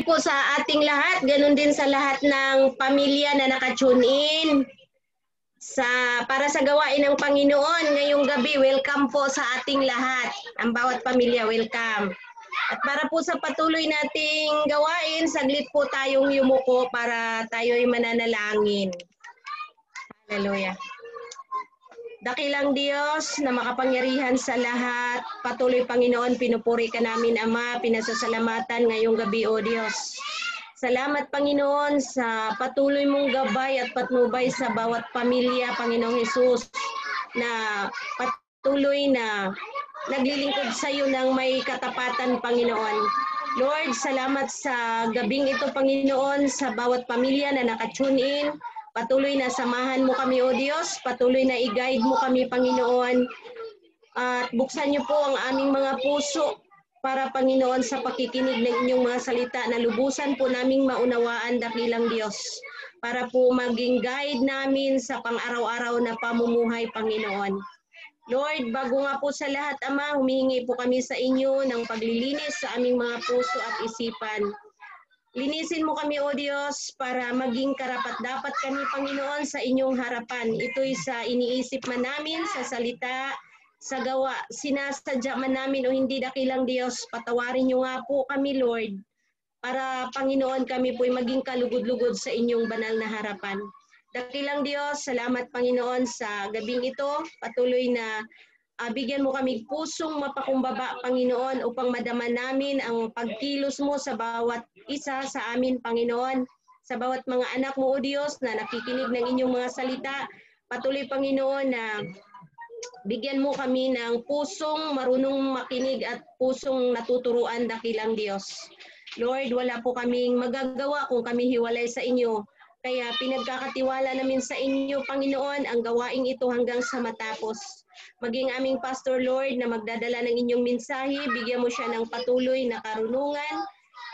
po sa ating lahat, ganun din sa lahat ng pamilya na naka-tune in para sa gawain ng Panginoon ngayong gabi. Welcome po sa ating lahat, ang bawat pamilya, welcome. At para po sa patuloy nating gawain, saglit po tayong yumuko para tayo'y mananalangin. Hallelujah. Dakilang Diyos na makapangyarihan sa lahat, patuloy Panginoon, pinupuri ka namin Ama, pinasasalamatan ngayong gabi o Diyos. Salamat Panginoon sa patuloy mong gabay at patnubay sa bawat pamilya, Panginoong Hesus, na patuloy na naglilingkod sa iyo ng may katapatan, Panginoon. Lord, salamat sa gabing ito, Panginoon, sa bawat pamilya na naka-tune in. Patuloy na samahan mo kami, O Diyos. Patuloy na i-guide mo kami, Panginoon. At buksan niyo po ang aming mga puso para, Panginoon, sa pakikinig ng inyong mga salita na lubusan po naming maunawaan, dakilang Diyos. Para po maging guide namin sa pang-araw-araw na pamumuhay, Panginoon. Lord, bago nga po sa lahat, Ama, humingi po kami sa inyo ng paglilinis sa aming mga puso at isipan. Linisin mo kami, O Diyos, para maging karapat-dapat kami, Panginoon, sa inyong harapan. Ito'y sa iniisip man namin, sa salita, sa gawa, sinasadya man namin o hindi, dakilang Diyos, patawarin niyo nga po kami, Lord, para, Panginoon, kami po'y maging kalugod-lugod sa inyong banal na harapan. Dakilang Diyos, salamat, Panginoon, sa gabing ito. Patuloy na bigyan mo kami pusong mapakumbaba, Panginoon, upang madama namin ang pagkilos mo sa bawat isa sa amin, Panginoon. Sa bawat mga anak mo, O Diyos, na nakikinig ng inyong mga salita, patuloy, Panginoon, na bigyan mo kami ng pusong marunong makinig at pusong natuturuan, dakilang Diyos. Lord, wala po kaming magagawa kung kami hiwalay sa inyo. Kaya pinagkakatiwala namin sa inyo, Panginoon, ang gawaing ito hanggang sa matapos. Maging aming Pastor, Lord, na magdadala ng inyong mensahe, bigyan mo siya ng patuloy na karunungan,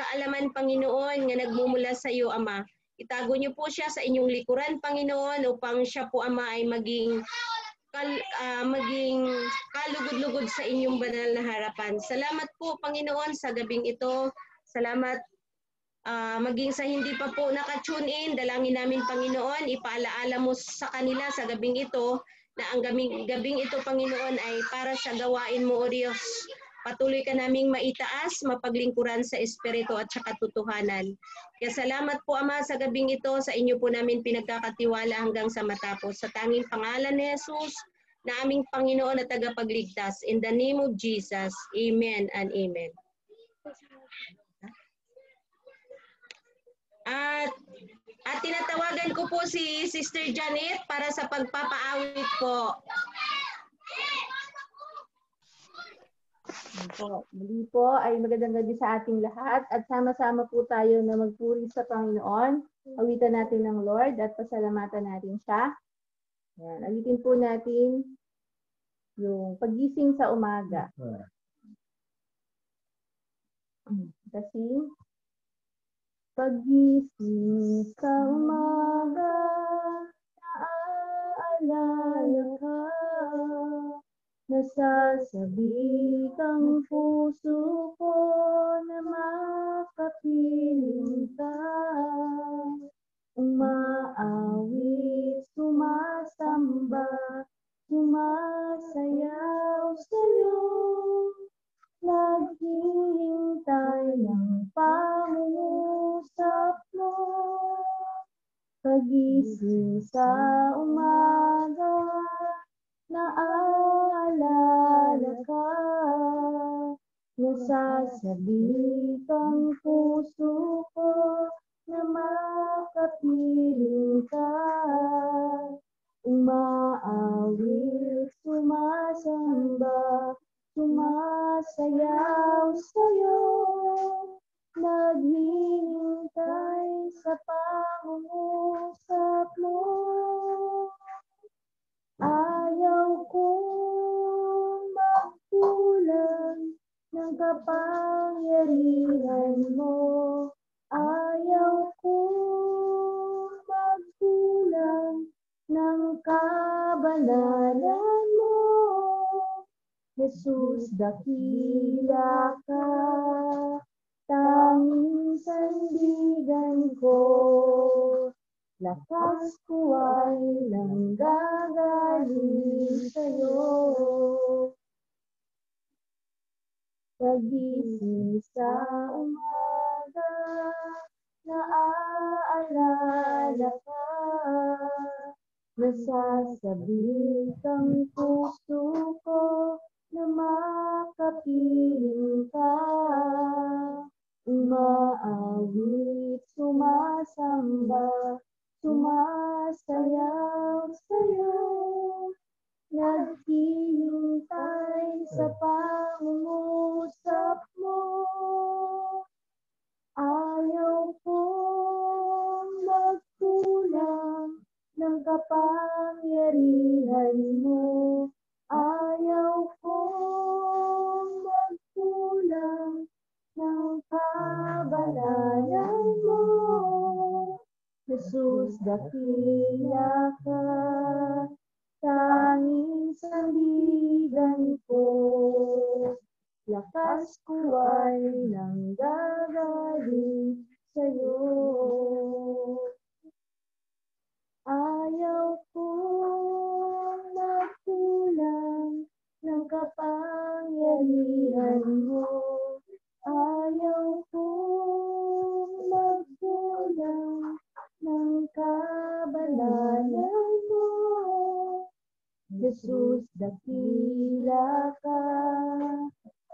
kaalaman, Panginoon, nga nagmumula sa iyo, Ama. Itago niyo po siya sa inyong likuran, Panginoon, upang siya po, Ama, ay maging kalugod-lugod sa inyong banal na harapan. Salamat po, Panginoon, sa gabing ito. Salamat maging sa hindi pa po naka-tune in, dalangin namin, Panginoon, ipaalaala mo sa kanila sa gabing ito na ang gabing ito, Panginoon, ay para sa gawain mo, O Diyos. Patuloy ka naming maitaas, mapaglingkuran sa Espiritu at sa katotohanan. Kaya salamat po, Ama, sa gabing ito. Sa inyo po namin pinagkakatiwala hanggang sa matapos. Sa tanging pangalan ni Jesus, na aming Panginoon at tagapagligtas. In the name of Jesus, Amen and Amen. At tinatawagan ko po si Sister Janet para sa pagpapaawit po. Muli po ay magandang gabi sa ating lahat at sama-sama po tayo na magpuri sa Panginoon. Awitan natin ng Lord at pasalamatan natin siya. Yan. Awitin po natin yung pagising sa umaga. Kasi pagising sa umaga, naaalala ka, nasasabi kang puso ko na makapiling ka, umaawit, sumasamba, sumasayaw sa'yo, naghihintay ng pangungusap mo. Pagising sa umaga, naaalala ka, nasasabi kang puso ko na makapiling ka, umaawit, sumasamba, sumasayaw sa'yo, naghihintay sa pangungusap mo. Ayaw kong magkulang ng kapangyarihan mo. Ayaw kong magkulang ng kabanalan mo. Jesus, dakila ka, tanging sa'yo ko. Lakas ko ay nanggagaling sa'yo. Pagising sa umaga, naaalala ka. Nasasabik ang puso ko na makapiling ka. Umaawit, sumasamba, sumasayaw sa'yo. Naghihintay sa pangungusap mo. Ayaw kong magkulang ng kapangyarihan mo. Ayaw kong magkulang ng kabanalan mo. Jesus, dakila ka, tanging sandigan ko. Lakas ko ay nanggagaling sa'yo. Ayaw kong magkulang ng kapangyarihan mo. Ayaw kong magkulang ng kabanalan mo. Jesus, dakila ka,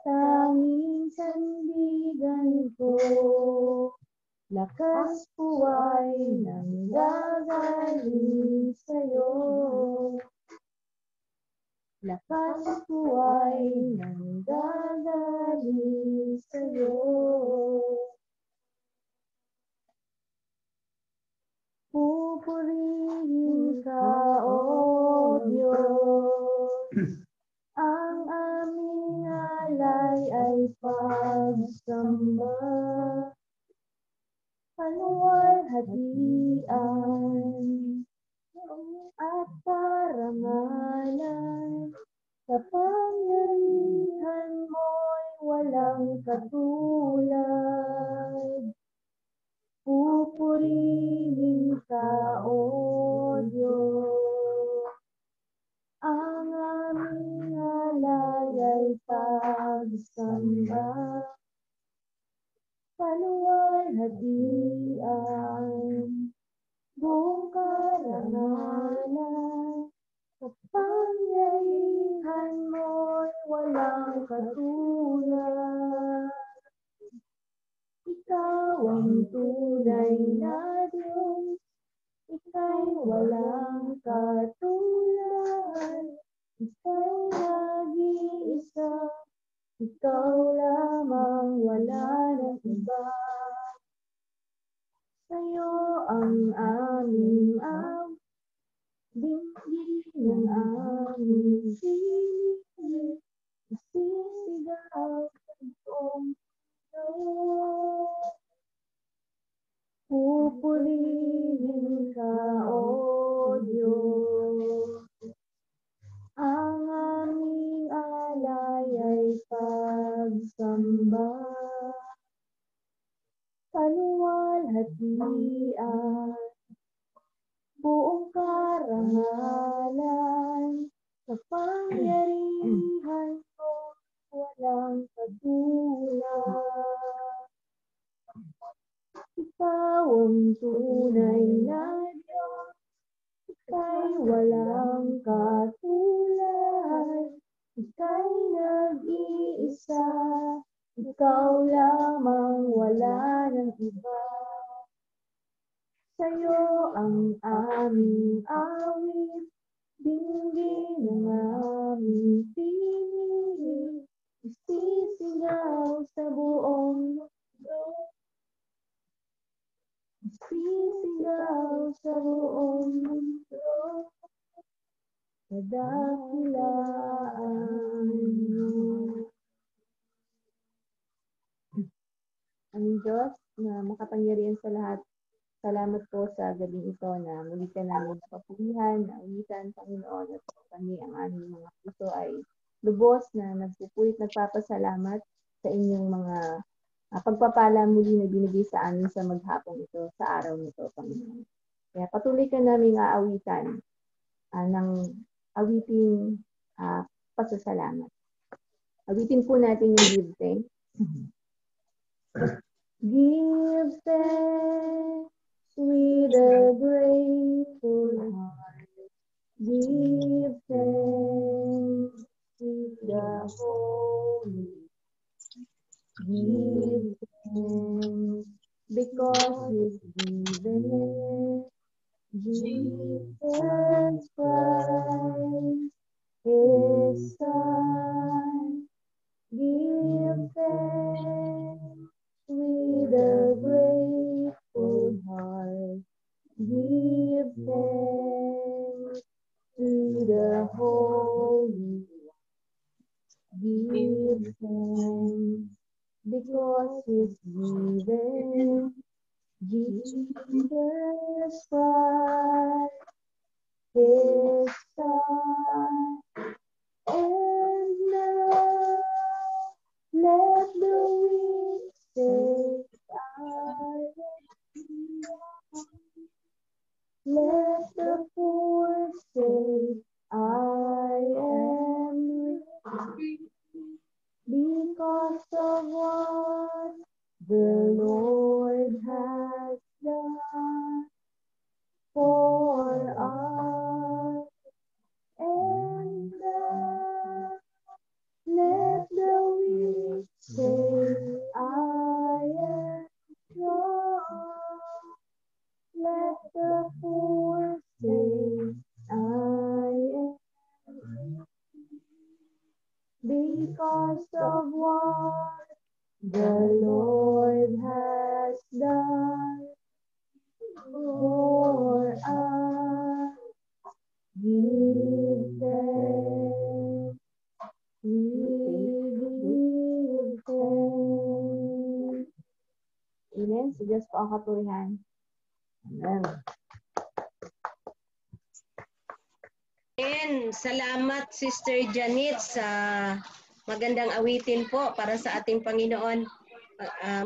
tanging sandigan ko. Lakas ko ay nanggagaling sa'yo. Lakas ko ay nanggagaling sa'yo. Pupurihin ka, O Diyos. Ang aming alay ay pagsamba. Paluwalhatian at parangalan. Kapangyarihan mo'y walang katulad. Pupurihin ka, O Diyos. Ang aming alay ay pagsamba. Paluwalhatian, buong karangalan. Kapangyarihan mo'y walang katulad. Ikaw ang tunay na Diyos, ika'y walang katulad. Ika'y nag-iisa, ikaw lamang, wala nang iba. Sa'yo ang aming dinggin ng aming sinig, isisigaw sa buong mundo. Pupurihin ka, O Diyos. Ang aming alay ay pagsamba. Paluwalhatian, buong karangalan. Kapangyarihan mo walang katulad. Ikaw ang tunay na Diyos, ika'y walang katulad. Ika'y nag-iisa, ikaw lamang, wala nang iba. Sa'yo ang aming awit, dinggin ng aming tinig, isisigaw sa buong mundo. Isisigaw sa buong mundo, kadakilaan mo. Ang Diyos na makapangyarihan sa lahat, salamat po sa gabing ito na muli ka namin napapilihan, na ulitan, Panginoon, at kami ang aming mga puso ay lubos na nagpupulit, nagpapasalamat sa inyong mga pagpapala muli na binigay sa amin sa maghapong ito, sa araw nito, Panginoon. Kaya patuloy ka namin aawitan ng awiting pasasalamat. Awitin po natin yung give thanks. Give thanks with a grateful heart. Give thanks with the holy. Give thanks because He's given Jesus Christ, His Son. Give thanks with a grateful heart. Give thanks to the Holy One. Give thanks because He's given Jesus Christ, His Son. And now let the weak say, I am strong. Let the poor say, I am rich, because of what the Lord has done for us. And let the weak say, I am strong. Let the poor say, I am rich, because of what the Lord has done for us. Give thanks. We give thanks. Amen. So Diyos po ang kapurihan. Amen. And salamat Sister Janet sa magandang awitin po para sa ating Panginoon.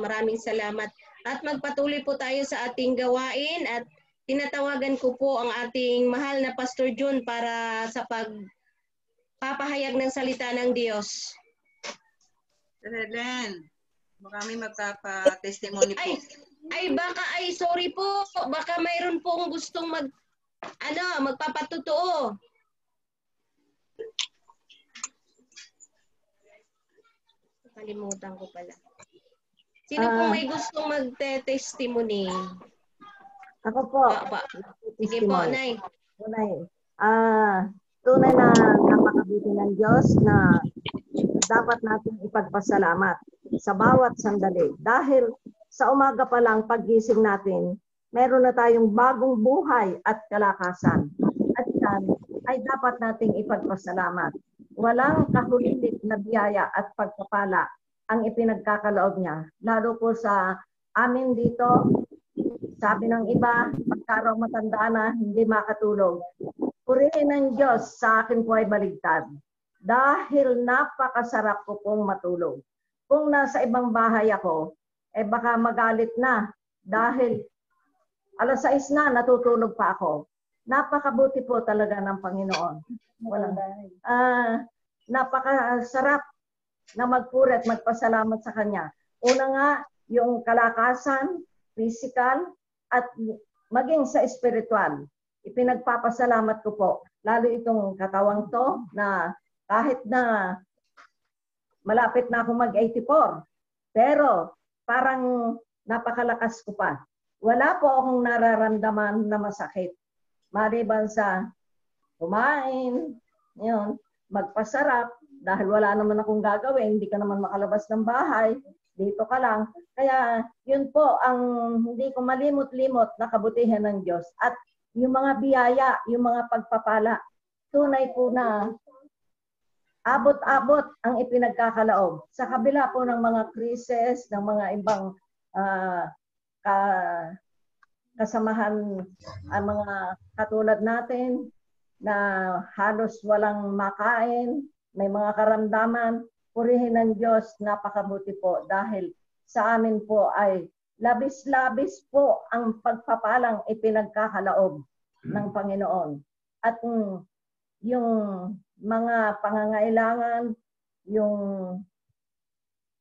Maraming salamat. At magpatuloy po tayo sa ating gawain at tinatawagan ko po ang ating mahal na Pastor June para sa pagpapahayag ng salita ng Diyos. Helen, baka may magpapa-testimony po. Sorry po. Baka mayroon pong gustong magpapatotoo. Kalimutan ko pala. Sino pong may gustong magte-testimony? Ako po. Sige po, Nay. Tunay na napakabuti ng Diyos na dapat natin ipagpasalamat sa bawat sandali. Dahil sa umaga pa lang paggising natin, meron na tayong bagong buhay at kalakasan. At yan ay dapat nating ipagpasalamat. Walang kahulilit na biyaya at pagpapala ang ipinagkakaloob niya. Lalo po sa amin dito, sabi ng iba, pagkaraw matanda na, hindi makatulog. Purihin ng Diyos sa akin po ay baligtad. Dahil napakasarap ko pong matulog. Kung nasa ibang bahay ako, baka magalit na. Dahil alas 6 na, natutulog pa ako. Napakabuti po talaga ng Panginoon. Napakasarap na magpuri at magpasalamat sa Kanya. Una nga, yung kalakasan, physical, at maging sa spiritual. Ipinagpapasalamat ko po. Lalo itong katawang to na kahit na malapit na ako mag-84, pero parang napakalakas ko pa. Wala po akong nararamdaman na masakit. Maliban sa kumain, yun, magpasarap, dahil wala naman akong gagawin, hindi ka naman makalabas ng bahay, dito ka lang. Kaya yun po ang hindi ko malimot-limot na kabutihan ng Diyos. At yung mga biyaya, yung mga pagpapala, tunay po na abot-abot ang ipinagkakalaob. Sa kabila po ng mga krisis, ng mga ibang kasamahan, ang mga katulad natin na halos walang makain, may mga karamdaman, purihin ng Diyos, napakabuti po dahil sa amin po ay labis-labis po ang pagpapalang ipinagkakalaob ng Panginoon. At yung mga pangangailangan, yung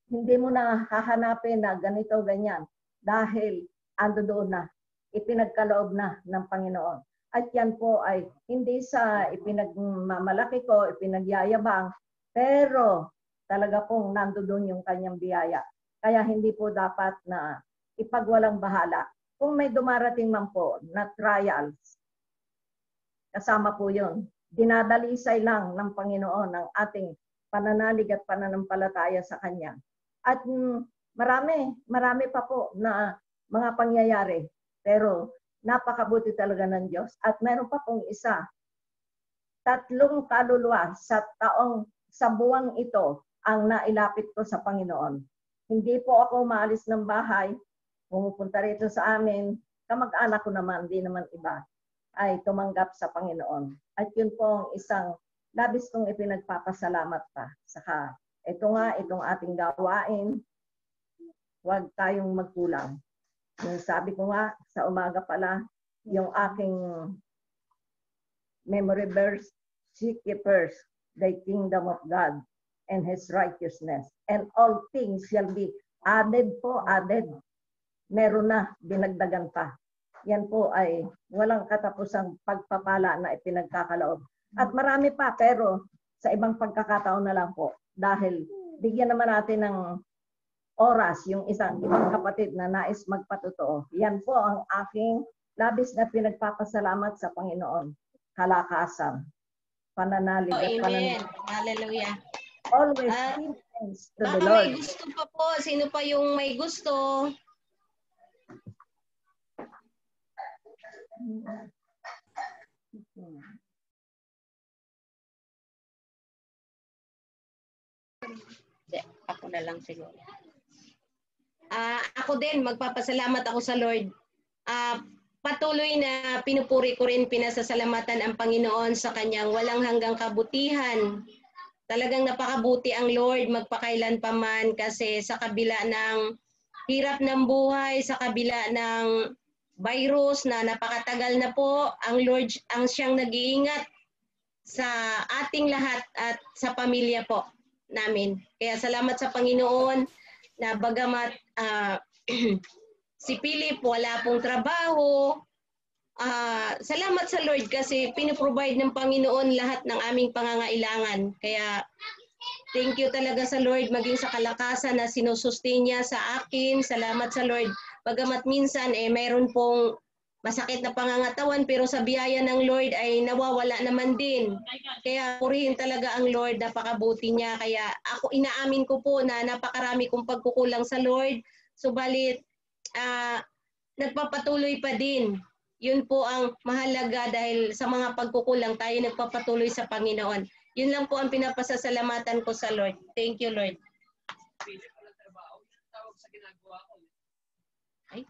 hindi mo na hahanapin na ganito, ganyan. Dahil ando doon na, ipinagkaloob na ng Panginoon. At yan po ay hindi sa ipinagmamalaki ko, ipinagyayabang, pero talaga pong nando doon yung kanyang biyaya. Kaya hindi po dapat na ipagwalang bahala. Kung may dumarating man po na trials, kasama po yun. Dinadalisay lang ng Panginoon ang ating pananalig at pananampalataya sa Kanya. At marami pa po na mga pangyayari. Pero napakabuti talaga ng Diyos. At meron pa pong isa, 3 kaluluwa sa buwang ito ang nailapit ko sa Panginoon. Hindi po ako maalis ng bahay, pumupunta rito sa amin, kamag-anak ko naman, di naman iba, ay tumanggap sa Panginoon. At yun po ang isang labis kong ipinagpapasalamat pa. Saka itong ating gawain, huwag tayong magkulang. Yung sabi ko nga, sa umaga pala, yung aking memory verse, seek ye first the kingdom of God and His righteousness, and all things shall be added po, added. Meron na, dinagdagan pa. Yan po ay walang katapusang pagpapala na ipinagkakaloob. At marami pa, pero sa ibang pagkakataon na lang po. Dahil bigyan naman natin ng oras yung ibang kapatid na nais magpatotoo. Yan po ang aking labis na pinagpapasalamat sa Panginoon. Kalakasan, pananalig at Amen. Hallelujah. Always give thanks to the Baka Lord. may gusto pa po. Sino pa yung may gusto? Ako na lang siguro. Ako din, magpapasalamat ako sa Lord. Patuloy na pinupuri ko rin, pinasasalamatan ang Panginoon sa kanyang walang hanggang kabutihan. Talagang napakabuti ang Lord magpakailan pa man, kasi sa kabila ng hirap ng buhay, sa kabila ng virus na napakatagal na po, ang Lord ang siyang nag-iingat sa ating lahat at sa pamilya po namin. Kaya salamat sa Panginoon na bagamat si Philip wala pong trabaho, salamat sa Lord kasi pinoprovide ng Panginoon lahat ng aming pangangailangan. Kaya thank you talaga sa Lord, maging sa kalakasan na sinusustain niya sa akin. Salamat sa Lord. Bagamat minsan mayroon pong masakit na pangangatawan, pero sa biyaya ng Lord ay nawawala naman din. Kaya purihin talaga ang Lord, napakabuti niya. Kaya ako inaamin ko po na napakarami kong pagkukulang sa Lord. Subalit, nagpapatuloy pa din. Yun po ang mahalaga dahil sa mga pagkukulang tayo nagpapatuloy sa Panginoon. Yun lang po ang pinapasasalamatan ko sa Lord. Thank you, Lord. Ay.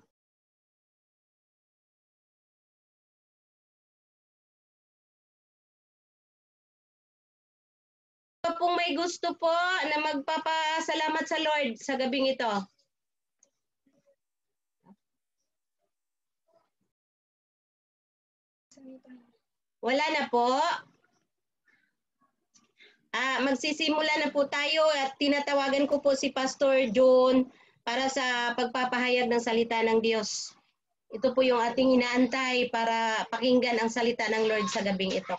Kung may gusto po na magpapasalamat sa Lord sa gabing ito. Wala na po. Magsisimula na po tayo at tinatawagan ko po si Pastor John para sa pagpapahayag ng salita ng Diyos. Ito po yung ating inaantay para pakinggan ang salita ng Lord sa gabing ito.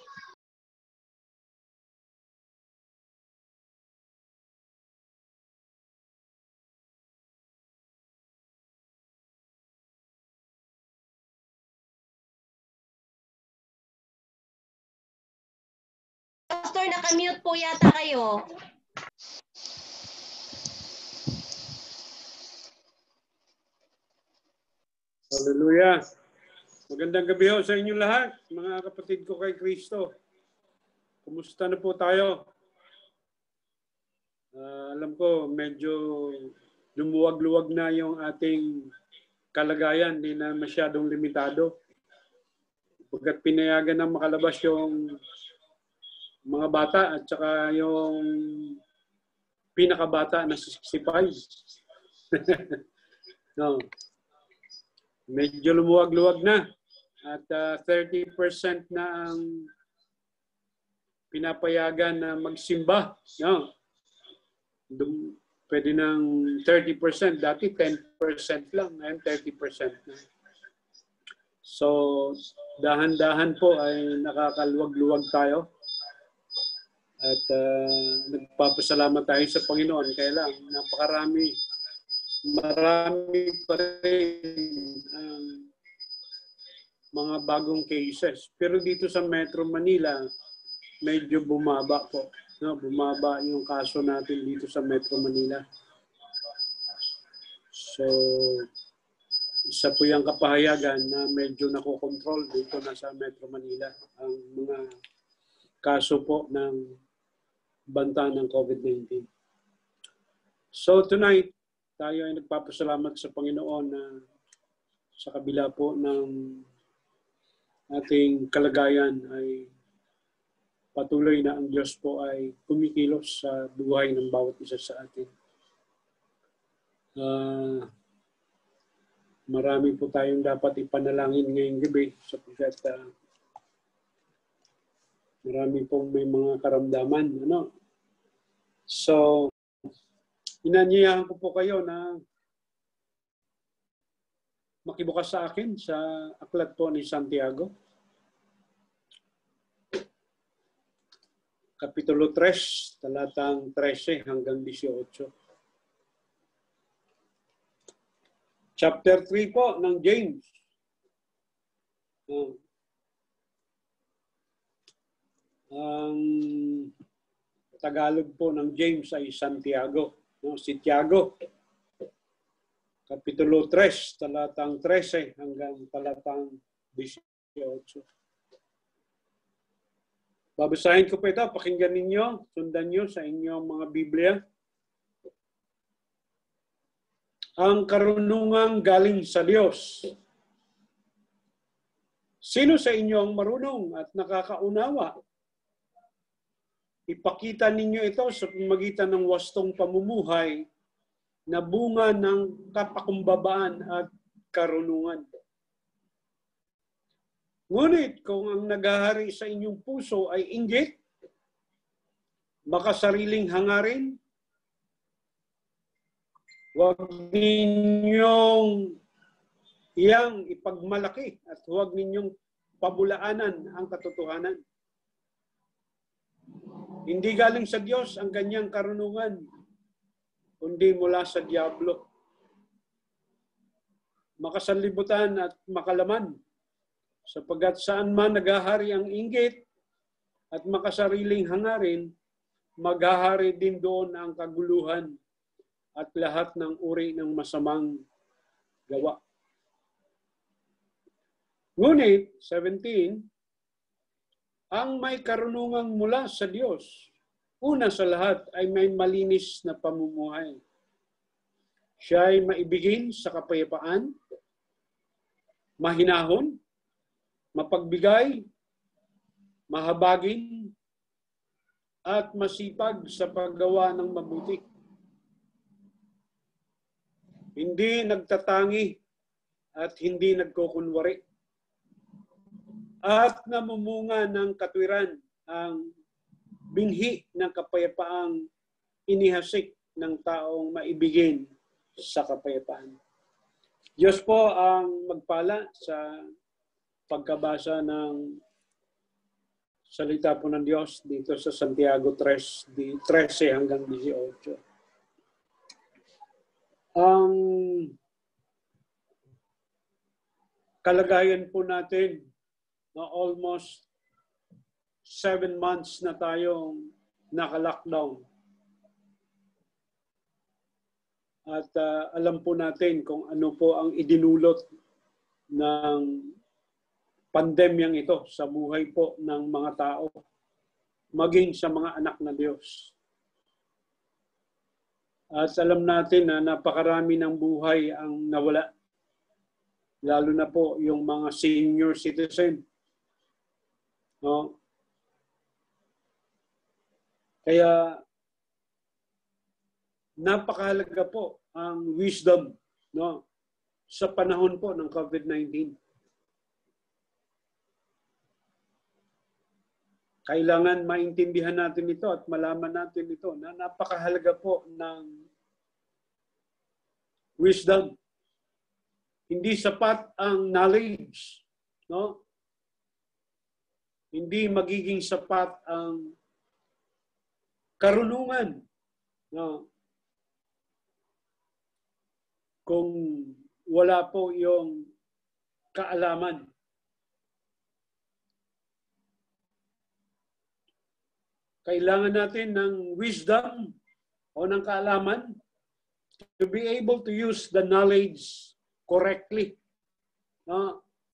Pastor, naka-mute po yata kayo. Hallelujah. Magandang gabi ho sa inyong lahat, mga kapatid ko kay Kristo. Kumusta na po tayo? Alam ko, medyo lumuwag-luwag na yung ating kalagayan, hindi na masyadong limitado. Pagkat pinayagan na makalabas yung mga bata at saka yung pinakabata na 65. No. Medyo lumuwag-luwag na. At 30% na ang pinapayagan na magsimba. No? Pwede ng 30%. Dati 10% lang. Ngayon 30% na. So, dahan-dahan po ay nakakaluwag-luwag tayo. At nagpapasalamat tayo sa Panginoon. Kaya lang, marami pa rin mga bagong cases. Pero dito sa Metro Manila, medyo bumaba po. No? Bumaba yung kaso natin dito sa Metro Manila. So, isa po yung kapahayagan na medyo nakokontrol dito na sa Metro Manila ang mga kaso po ng banta ng COVID-19. So tonight, tayo ay nagpapasalamat sa Panginoon na sa kabila po ng ating kalagayan ay patuloy na ang Diyos po ay kumikilos sa buhay ng bawat isa sa atin. Marami po tayong dapat ipanalangin ngayong gabi sapagkat marami pong may mga karamdaman. Ano? So, inanyayahan ko po kayo na makibukas sa akin sa aklat po ni Santiago. Kapitulo 3, talatang 13 hanggang 18. Chapter 3 po ng James. Ang Tagalog po ng James ay Santiago. No? Si Tiago. Kapitulo 3, talatang 13 hanggang talatang 18. Babasahin ko po ito. Pakinggan ninyo. Sundan nyo sa inyong mga Biblia. Ang karunungang galing sa Diyos. Sino sa inyo ang marunong at nakakaunawa? Ipakita ninyo ito sa pamamagitan ng wastong pamumuhay na bunga ng kapakumbabaan at karunungan. Ngunit kung ang naghahari sa inyong puso ay inggit, makasariling hangarin, huwag ninyong iyang ipagmalaki at huwag ninyong pabulaanan ang katotohanan. Hindi galing sa Diyos ang kanyang karunungan, kundi mula sa diablo. Makasanlibutan at makalaman, sapagkat saan man naghahari ang inggit at makasariling hangarin, maghahari din doon ang kaguluhan at lahat ng uri ng masamang gawa. Ngunit, 17, ang may karunungang mula sa Diyos, una sa lahat ay may malinis na pamumuhay. Siya ay maibigin sa kapayapaan, mahinahon, mapagbigay, mahabagin, at masipag sa paggawa ng mabuti. Hindi nagtatangi at hindi nagkukunwari. At namumunga ng katwiran ang binhi ng kapayapaang inihasik ng taong maibigin sa kapayapaan. Diyos po ang magpala sa pagkabasa ng salita po ng Diyos dito sa Santiago 3, 13 hanggang 18. Ang kalagayan po natin na almost 7 months na tayong naka-lockdown. At alam po natin kung ano po ang idinulot ng pandemyang ito sa buhay po ng mga tao, maging sa mga anak na Diyos. At alam natin na napakarami ng buhay ang nawala. Lalo na po yung mga senior citizen. No? Kaya napakahalaga po ang wisdom, no, sa panahon po ng COVID-19. Kailangan maintindihan natin ito at malaman natin ito na napakahalaga po ng wisdom. Hindi sapat ang knowledge, no? Hindi magiging sapat ang karunungan, no? Kung wala po yung kaalaman. Kailangan natin ng wisdom o ng kaalaman to be able to use the knowledge correctly.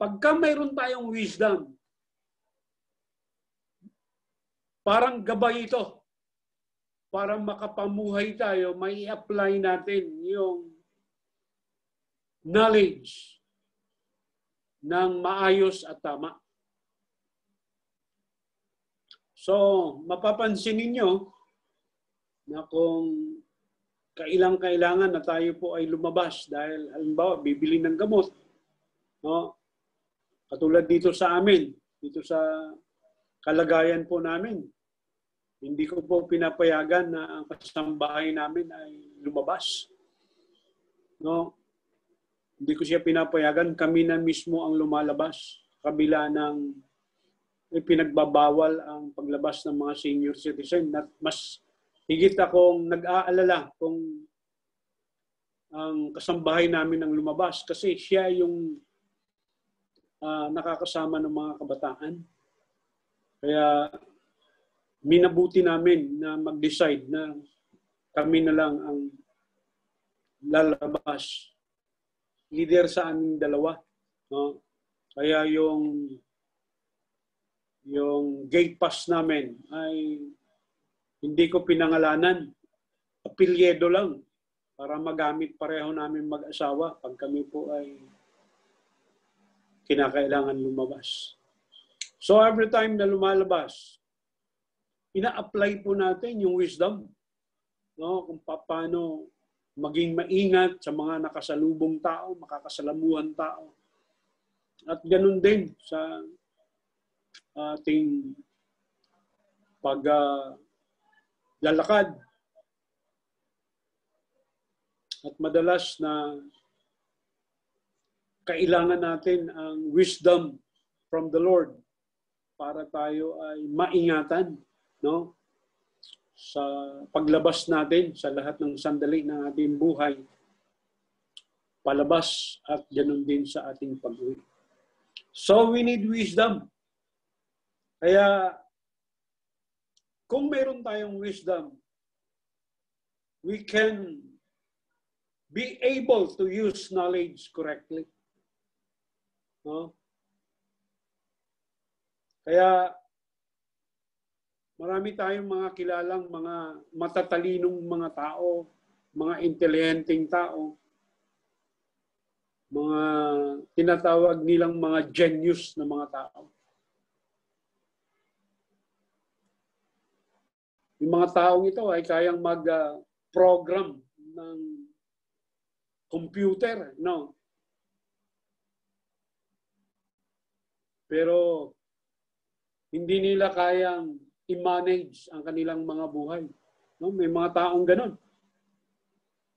Pagka mayroon tayong wisdom, parang gabay ito. Para makapamuhay tayo, may i-apply natin yung knowledge ng maayos at tama. So, mapapansin ninyo na kung kailangan na tayo po ay lumabas dahil halimbawa bibili ng gamot, no? Katulad dito sa amin, dito sa kalagayan po namin, hindi ko po pinapayagan na ang kasambahay namin ay lumabas. No? Hindi ko siya pinapayagan, kami na mismo ang lumalabas. Kabila ng pinagbabawal ang paglabas ng mga senior citizen. At mas higit akong nag-aalala kung ang kasambahay namin ang lumabas kasi siya yung nakakasama ng mga kabataan. Kaya minabuti namin na mag-decide na kami na lang ang lalabas. Either sa aming dalawa. No? Kaya yung gate pass namin ay hindi ko pinangalanan. Apelyedo lang para magamit pareho namin mag-asawa pag kami po ay kinakailangan lumabas. So every time na lumalabas, ina-apply po natin yung wisdom, no? Kung paano maging maingat sa mga nakasalubong tao, makakasalamuhan tao. At ganun din sa ating paglalakad. At madalas na kailangan natin ang wisdom from the Lord para tayo ay maingatan, no? Sa paglabas natin sa lahat ng sandali ng ating buhay, palabas at ganun din sa ating pag-uwi. So we need wisdom. Kaya kung meron tayong wisdom, we can be able to use knowledge correctly. No? Kaya marami tayong mga kilalang mga matatalinong mga tao, mga intelihenteng tao, mga tinatawag nilang mga genius na mga tao. Yung mga taong ito ay kayang mag-program ng computer, no? Pero hindi nila kayang i-manage ang kanilang mga buhay. No? May mga taong ganon.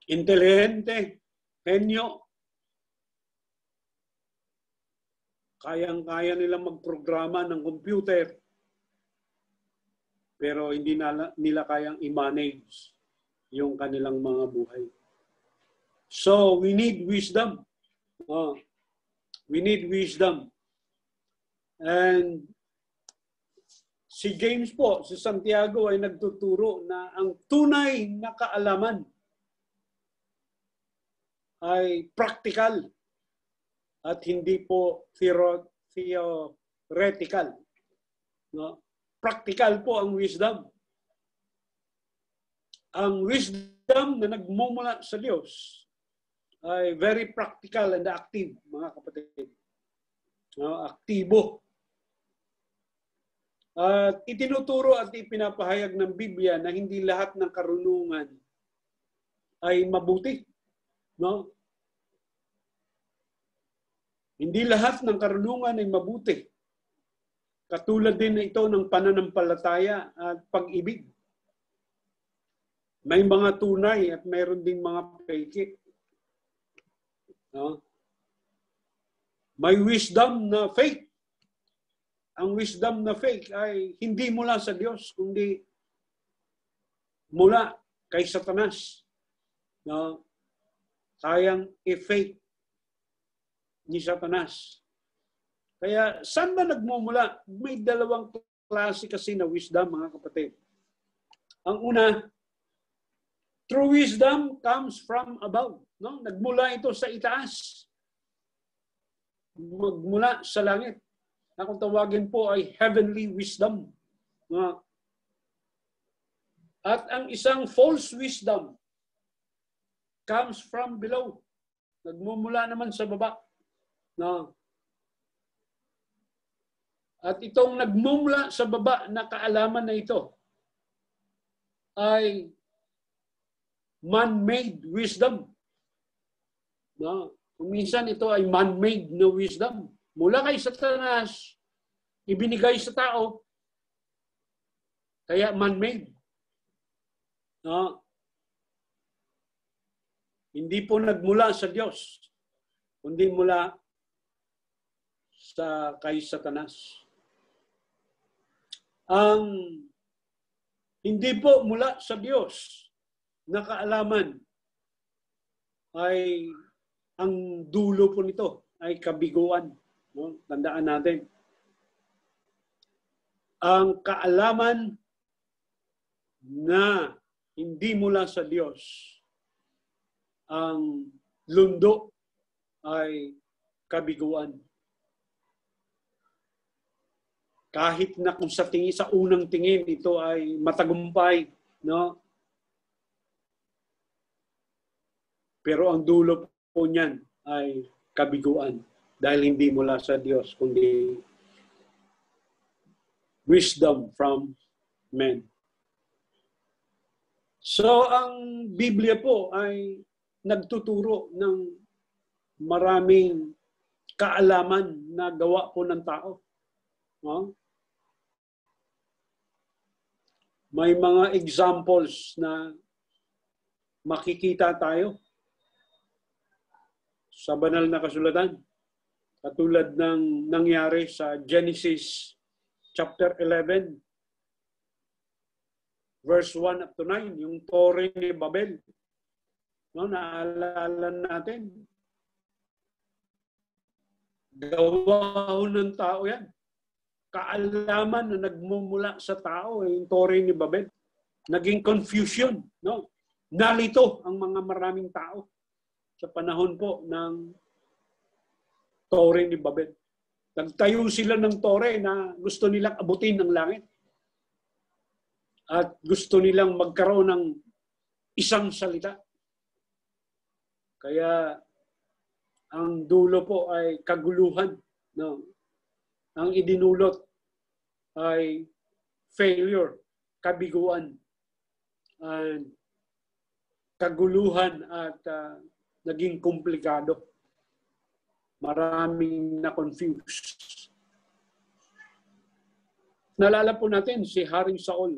Intelihente, henyo. Kayang-kaya nilang magprograma ng computer. Pero hindi nila kayang i-manage yung kanilang mga buhay. So, we need wisdom. We need wisdom. And si James po, si Santiago ay nagtuturo na ang tunay na kaalaman ay practical at hindi po theoretical. No? Practical po ang wisdom. Ang wisdom na nagmumula sa Diyos ay very practical and active, mga kapatid. No? Aktibo. At itinuturo at ipinapahayag ng Biblia na hindi lahat ng karunungan ay mabuti. No? Hindi lahat ng karunungan ay mabuti. Katulad din na ito ng pananampalataya at pag-ibig. May mga tunay at mayroon ding mga fake. No? May wisdom na fake. Ang wisdom na fake ay hindi mula sa Diyos, kundi mula kay Satanas. No? Sayang i-fake ni Satanas. Kaya saan ba nagmumula? May dalawang klase kasi na wisdom, mga kapatid. Ang una, true wisdom comes from above. No? Nagmula ito sa itaas. Magmula sa langit. Na kung tawagin po ay heavenly wisdom. No? At ang isang false wisdom comes from below. Nagmumula naman sa baba. No? At itong nagmumula sa baba na kaalaman na ito ay man-made wisdom. No? Minsan ito ay man-made na wisdom. Mula kay Satanas, ibinigay sa tao, kaya man-made. No? Hindi po nagmula sa Diyos, kundi mula sa kay Satanas. Ang hindi po mula sa Diyos na kaalaman ay ang dulo po nito ay kabiguan. No? Tandaan natin. Ang kaalaman na hindi mula sa Diyos, ang lundo ay kabiguan. Kahit na kung sa unang tingin ito ay matagumpay, no? Pero ang dulo po niyan ay kabiguan dahil hindi mula sa Diyos kundi wisdom from men. So ang Biblia po ay nagtuturo ng maraming kaalaman na gawa po ng tao. No? May mga examples na makikita tayo sa banal na kasulatan. Katulad ng nangyari sa Genesis chapter 11, verse 1 up to 9, yung Torre ni Babel. No, naalala natin. Gawa ng tao yan. Kaalaman na nagmumula sa tao, yung Torre ni Babel. Naging confusion. No? Nalito ang mga maraming tao sa panahon po ng Torre ni Babel. Nagtayo sila ng tore na gusto nilang abutin ng langit. At gusto nilang magkaroon ng isang salita. Kaya ang dulo po ay kaguluhan. No? Ang idinulot ay failure, kabiguan, and kaguluhan at naging komplikado. Maraming na-confused. Naalala po natin si Haring Saul.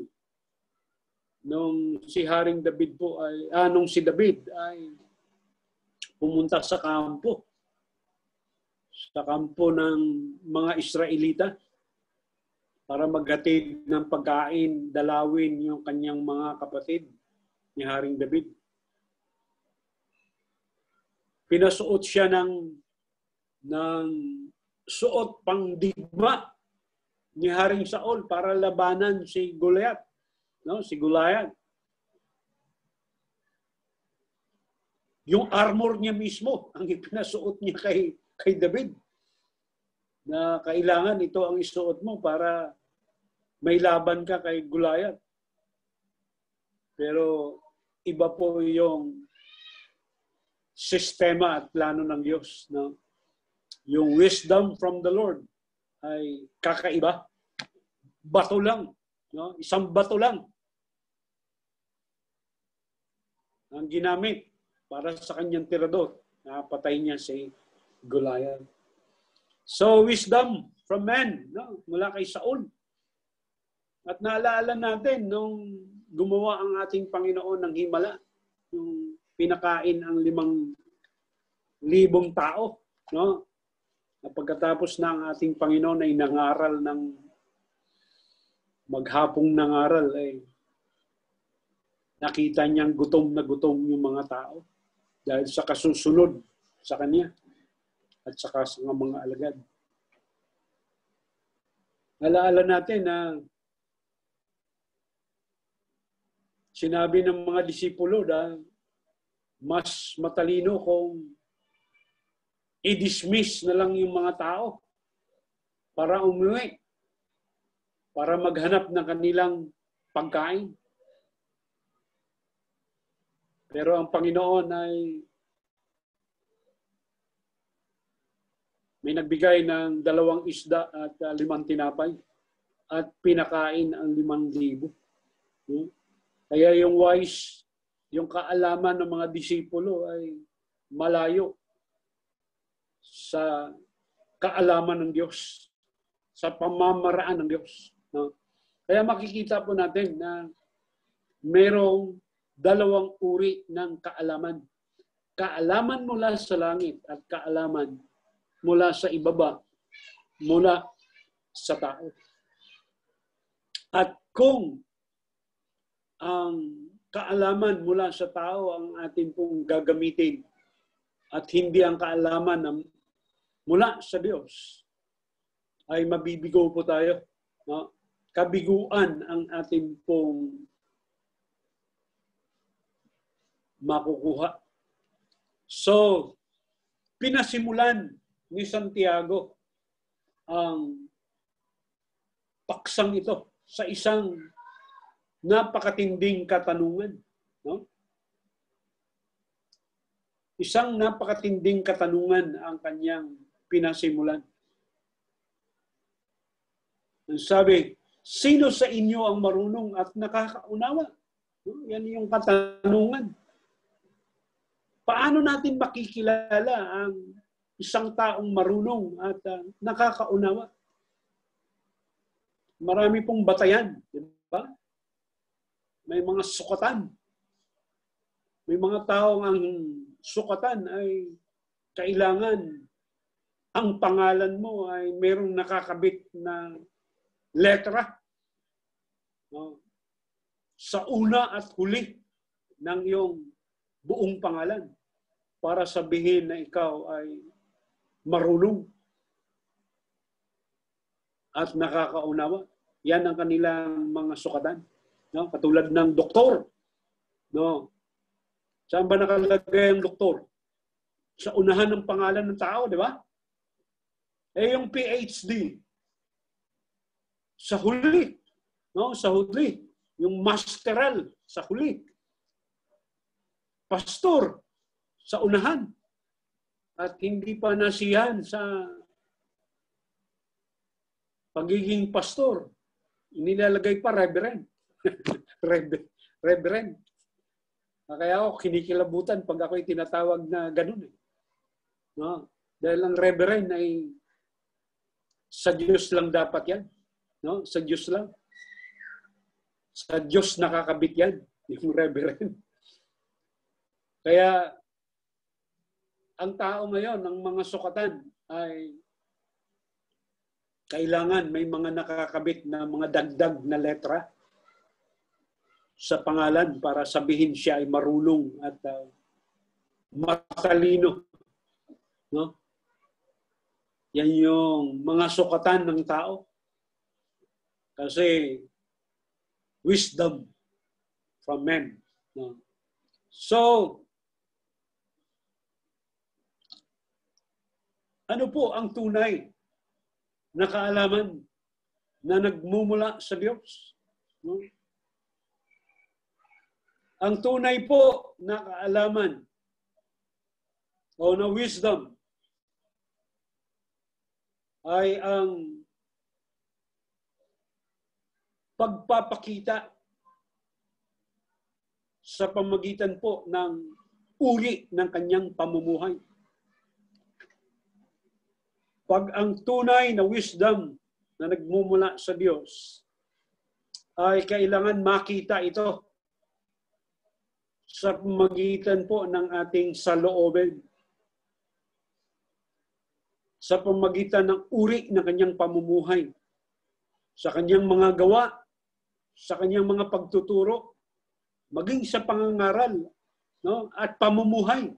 Nung si Haring David po ay, nung si David ay pumunta sa kampo ng mga Israelita para maghatid ng pagkain, dalawin yung kanyang mga kapatid ni Haring David. Pinasuot siya ng suot pang digma ni Haring Saul para labanan si Goliath. No? Si Goliath. Yung armor niya mismo ang ipinasuot niya kay David. Na kailangan ito ang isuot mo para may laban ka kay Goliath. Pero iba po yung sistema at plano ng Diyos. No? Yung wisdom from the Lord ay kakaiba. Bato lang. No? Isang bato lang ang ginamit para sa kanyang tirador. Napatay niya si Goliath. So, wisdom from men, no? Mula kay Saul. At naalala natin nung gumawa ang ating Panginoon ng himala, nung pinakain ang 5,000 tao, no? Na pagkatapos na ang ating Panginoon ay nangaral ng maghapong nangaral, ay nakita niyang gutom na gutom yung mga tao dahil sa kasusunod sa kanya at saka sa mga alagad. Alaala natin na sinabi ng mga disipulo na mas matalino kung i-dismiss na lang yung mga tao para umuwi, para maghanap ng kanilang pagkain. Pero ang Panginoon ay may nagbigay ng 2 isda at 5 tinapay at pinakain ang 5,000. Kaya yung wise, yung kaalaman ng mga disipulo ay malayo sa kaalaman ng Diyos, sa pamamaraan ng Diyos. Kaya makikita po natin na merong 2 uri ng kaalaman. Kaalaman mula sa langit at kaalaman mula sa ibaba, mula sa tao. At kung ang kaalaman mula sa tao ang atin pong gagamitin at hindi ang kaalaman mula sa Diyos, ay mabibigo po tayo. No? Kabiguan ang atin pong makukuha. So, pinasimulan ni Santiago ang paksang ito sa isang napakatinding katanungan. No? Isang napakatinding katanungan ang kanyang pinasimulan. Ang sabi, sino sa inyo ang marunong at nakakaunawa? No? Yan yung katanungan. Paano natin makikilala ang isang taong marunong at nakakaunawa? Marami pong batayan, di ba? May mga sukatan. May mga taong ang sukatan ay kailangan ang pangalan mo ay mayroong nakakabit na letra. No? Sa una at huli ng iyong buong pangalan para sabihin na ikaw ay marunong at nakakaunawa. Yan ang kanilang mga sukatan. No? Katulad ng doktor. No? Saan ba nakalagay ang doktor? Sa unahan ng pangalan ng tao, di ba? Eh yung PhD, sa huli. No? Sa huli. Yung masteral, sa huli. Pastor, sa unahan. At hindi pa nasiyahan sa pagiging pastor. Inilalagay pa reverend. Reverend. Kaya ako kinikilabutan pag ako'y tinatawag na ganun. No? Dahil ang reverend ay sa Diyos lang dapat yan. No? Sa Diyos lang. Sa Diyos nakakabit yan. Yung reverend. Kaya ang tao ngayon, ang mga sukatan ay kailangan may mga nakakabit na mga dagdag na letra sa pangalan para sabihin siya ay marunong at matalino. No? Yan yung mga sukatan ng tao. Kasi wisdom from men. No? So, ano po ang tunay na kaalaman na nagmumula sa Diyos? No? Ang tunay po na kaalaman o na wisdom ay ang pagpapakita sa pamagitan po ng uri ng kanyang pamumuhay. Pag ang tunay na wisdom na nagmumula sa Diyos ay kailangan makita ito sa pamagitan po ng ating saloobin, sa pamagitan ng uri ng kanyang pamumuhay, sa kanyang mga gawa, sa kanyang mga pagtuturo, maging sa pangangaral, no, at pamumuhay.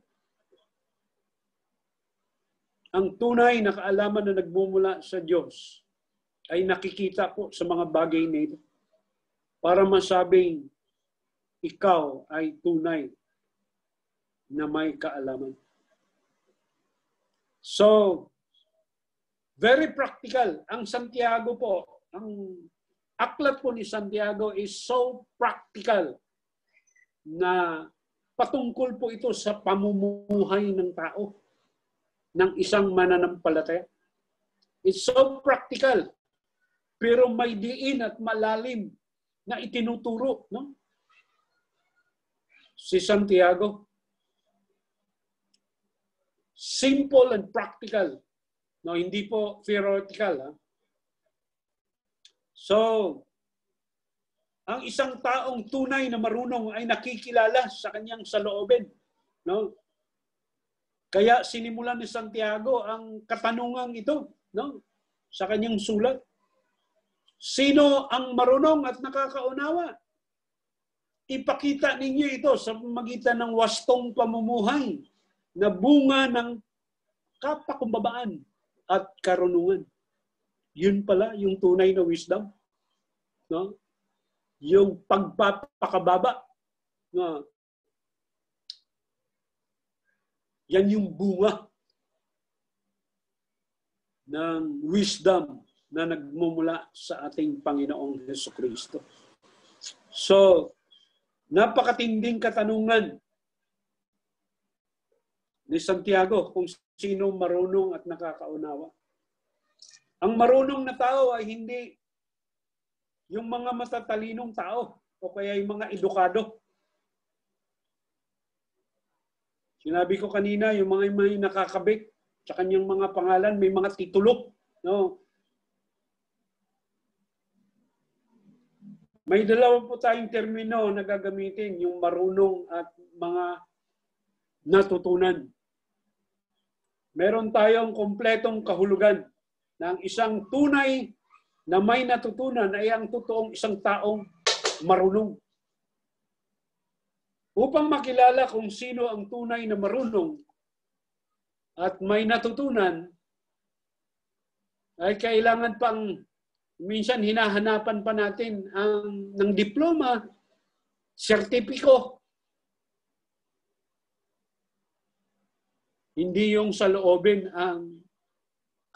Ang tunay na kaalaman na nagmumula sa Diyos ay nakikita po sa mga bagay na ito para masabing ikaw ay tunay na may kaalaman. So, very practical. Ang Santiago po, ang aklat po ni Santiago is so practical na patungkol po ito sa pamumuhay ng tao, ng isang mananampalataya. It's so practical, pero may diin at malalim na itinuturo, no? Si Santiago. Simple and practical. No, hindi po theoretical. Ha? So, ang isang taong tunay na marunong ay nakikilala sa kanyang saloobin. No? Kaya sinimulan ni Santiago ang katanungang ito, no? Sa kanyang sulat. Sino ang marunong at nakakaunawa? Ipakita ninyo ito sa pamamagitan ng wastong pamumuhay na bunga ng kapakumbabaan at karunungan. Yun pala yung tunay na wisdom. No? Yung pagpapakababa. No? Yan yung bunga ng wisdom na nagmumula sa ating Panginoong Jesucristo. So, napakatinding katanungan ni Santiago kung sino marunong at nakakaunawa. Ang marunong na tao ay hindi yung mga matatalinong tao o kaya yung mga edukado. Sinabi ko kanina, yung mga may nakakabit sa kanyang mga pangalan, may mga titulo. No? May dalawa po tayong termino na gagamitin, yung marunong at mga natutunan. Meron tayong kompletong kahulugan na ang isang tunay na may natutunan ay ang totoong isang taong marunong. Upang makilala kung sino ang tunay na marunong at may natutunan, ay kailangan pang minsan hinahanapan pa natin ng diploma, sertipiko. Hindi yung sa loobin ang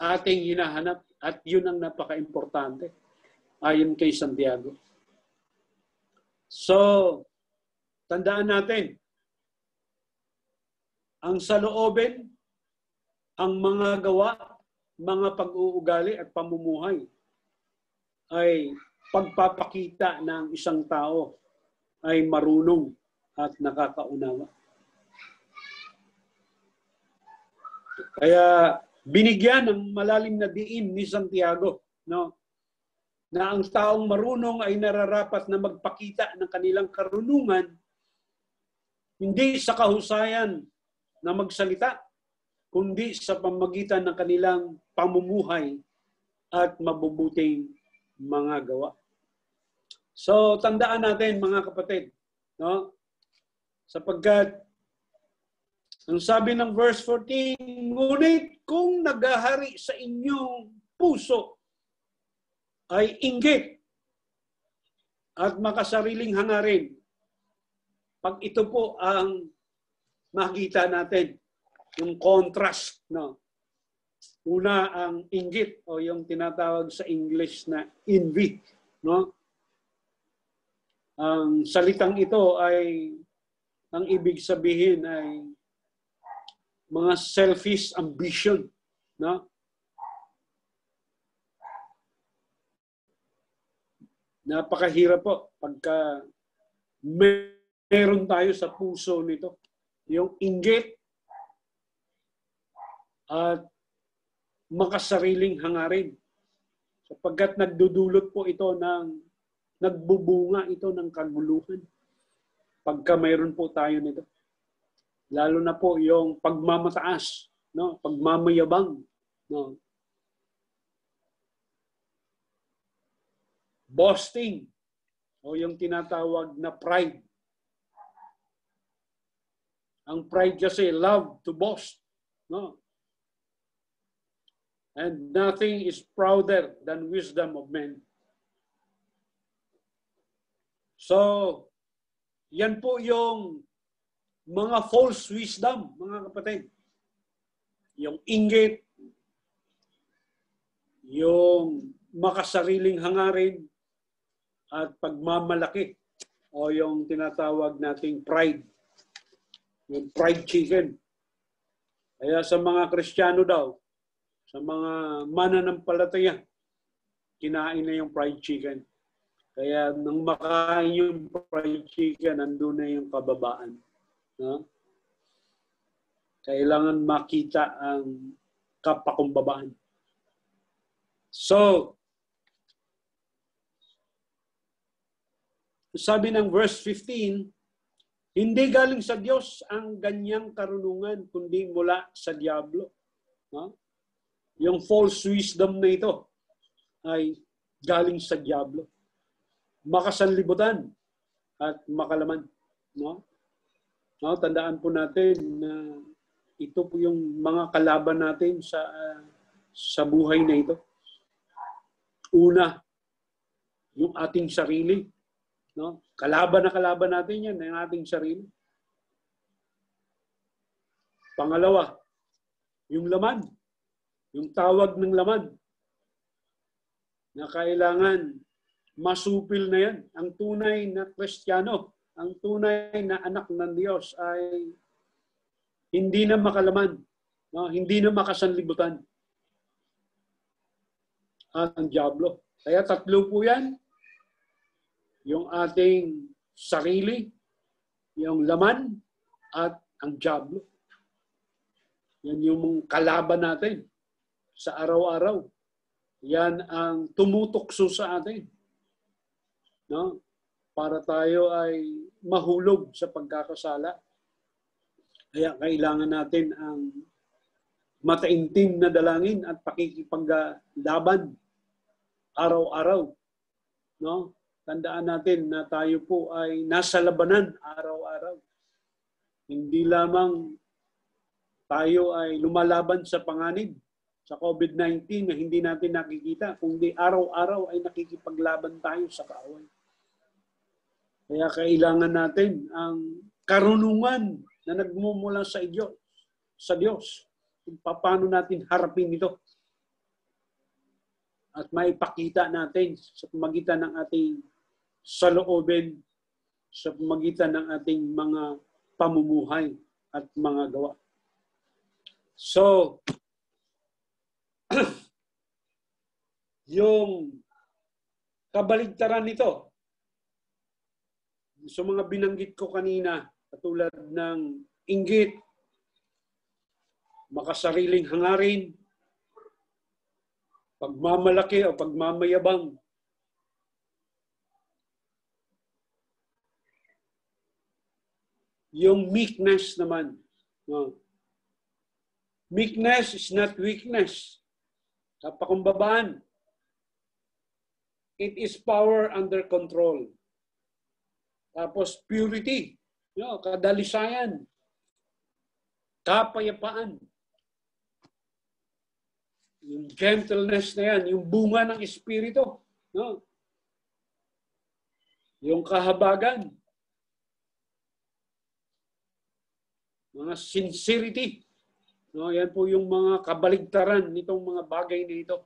ating hinahanap at yun ang napaka-importante ayon kay Santiago. So, tandaan natin, ang saloobin, ang mga gawa, mga pag-uugali at pamumuhay ay pagpapakita ng isang tao ay marunong at nakakaunawa. Kaya binigyan ng malalim na diin ni Santiago, no, na ang taong marunong ay nararapat na magpakita ng kanilang karunungan hindi sa kahusayan na magsalita, kundi sa pamamagitan ng kanilang pamumuhay at mabubuting mga gawa. So, tandaan natin mga kapatid, no? Sapagkat ang sabi ng verse 14, ngunit kung naghahari sa inyong puso ay inggit at makasariling hangarin, pag ito po ang makita natin, yung contrast, no? Una ang inggit o yung tinatawag sa English na envy, no? Ang salitang ito ay ang ibig sabihin ay mga selfish ambition, no? Napakahirap po pagka meron tayo sa puso nito, yung inggit at makasariling hangarin. Sapagkat nagdudulot po ito nagbubunga ito ng kaguluhan. Pagka mayroon po tayo nito. Lalo na po yung pagmamataas, no? Pagmamayabang, no? Boasting, o yung tinatawag na pride. Ang pride kasi love to boast, no? And nothing is prouder than wisdom of men. So, yan po yung mga false wisdom, mga kapatid. Yung inggit, yung makasariling hangarin, at pagmamalaki, o yung tinatawag nating pride. Yung fried chicken. Kaya sa mga Kristiyano daw, sa mga mananampalataya, kinain na yung fried chicken. Kaya nang makain yung fried chicken, nandun na yung kababaan. No? Kailangan makita ang kapakumbabaan. So, sabi ng verse 15, hindi galing sa Diyos ang ganyang karunungan, kundi mula sa diablo. No? Yung false wisdom na ito ay galing sa diablo. Makasanlibutan at makalaman. No? No? Tandaan po natin na ito po yung mga kalaban natin sa buhay na ito. Una, yung ating sarili. No? Kalaban natin yan, ang ating sarili. Pangalawa, yung laman. Yung tawag ng laman. Na kailangan masupil na yan. Ang tunay na Kristiyano, ang tunay na anak ng Diyos ay hindi na makalaman. No? Hindi na makasanlibutan. Ang diablo. Kaya tatlo po yan. Yung ating sarili, yung laman, at ang diablo. Yan yung kalaban natin sa araw-araw. Yan ang tumutukso sa atin. No? Para tayo ay mahulog sa pagkakasala. Kaya kailangan natin ang mataimtim na dalangin at pakikipaglaban araw-araw. No? Tandaan natin na tayo po ay nasa labanan araw-araw. Hindi lamang tayo ay lumalaban sa panganib, sa COVID-19 na hindi natin nakikita, kundi araw-araw ay nakikipaglaban tayo sa kaaway. Kaya kailangan natin ang karunungan na nagmumula sa Diyos. Kung paano natin harapin ito. At maipakita natin sa pamagitan ng ating saloobin, sa pamagitan ng ating mga pamumuhay at mga gawa. So, yung kabaligtaran nito, sa mga binanggit ko kanina, katulad ng inggit, makasariling hangarin, pagmamalaki o pagmamayabang, yung meekness naman. No? Meekness is not weakness. Kapakumbabaan. It is power under control. Tapos purity. No? Kadalisayan. Kapayapaan. Yung gentleness na yan. Yung bunga ng Espiritu. No? Yung kahabagan. Mga sincerity. No, yan po yung mga kabaligtaran nitong mga bagay na ito.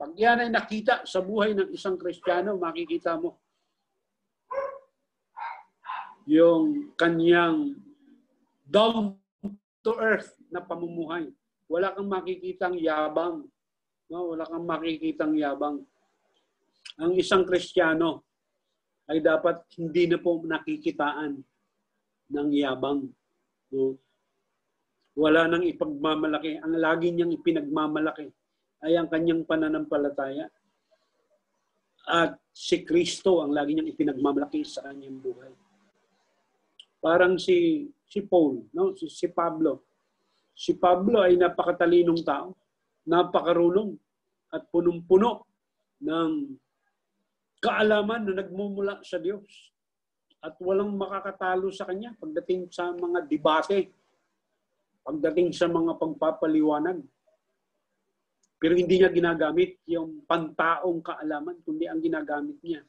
Pag yan ay nakita sa buhay ng isang Kristiyano, makikita mo yung kanyang down to earth na pamumuhay. Wala kang makikitang yabang. No, wala kang makikitang yabang. Ang isang Kristiyano ay dapat hindi na po nakikitaan ng yabang. No? Wala nang ipagmamalaki. Ang lagi niyang ipinagmamalaki ay ang kanyang pananampalataya. At si Kristo ang lagi niyang ipinagmamalaki sa kanyang buhay. Parang si Paul, no? Si Pablo. Si Pablo ay napakatalinong tao, napakarunong at punong-puno ng kaalaman na nagmumula sa Diyos. At walang makakatalo sa kanya pagdating sa mga debate, pagdating sa mga pagpapaliwanag. Pero hindi niya ginagamit yung pantaong kaalaman, kundi ang ginagamit niya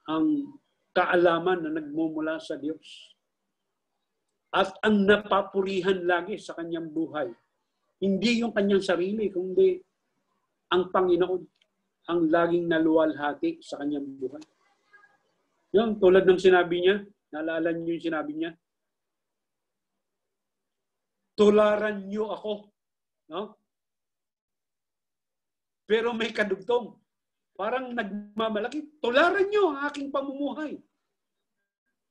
ang kaalaman na nagmumula sa Diyos. At ang napapurihan lagi sa kanyang buhay, hindi yung kanyang sarili, kundi ang Panginoon ang laging naluwalhati sa kanyang buhay. Yung tulad ng sinabi niya, naalala niyo yung sinabi niya, tularan niyo ako. No? Pero may kadugtong. Parang nagmamalaki, tularan niyo ang aking pamumuhay.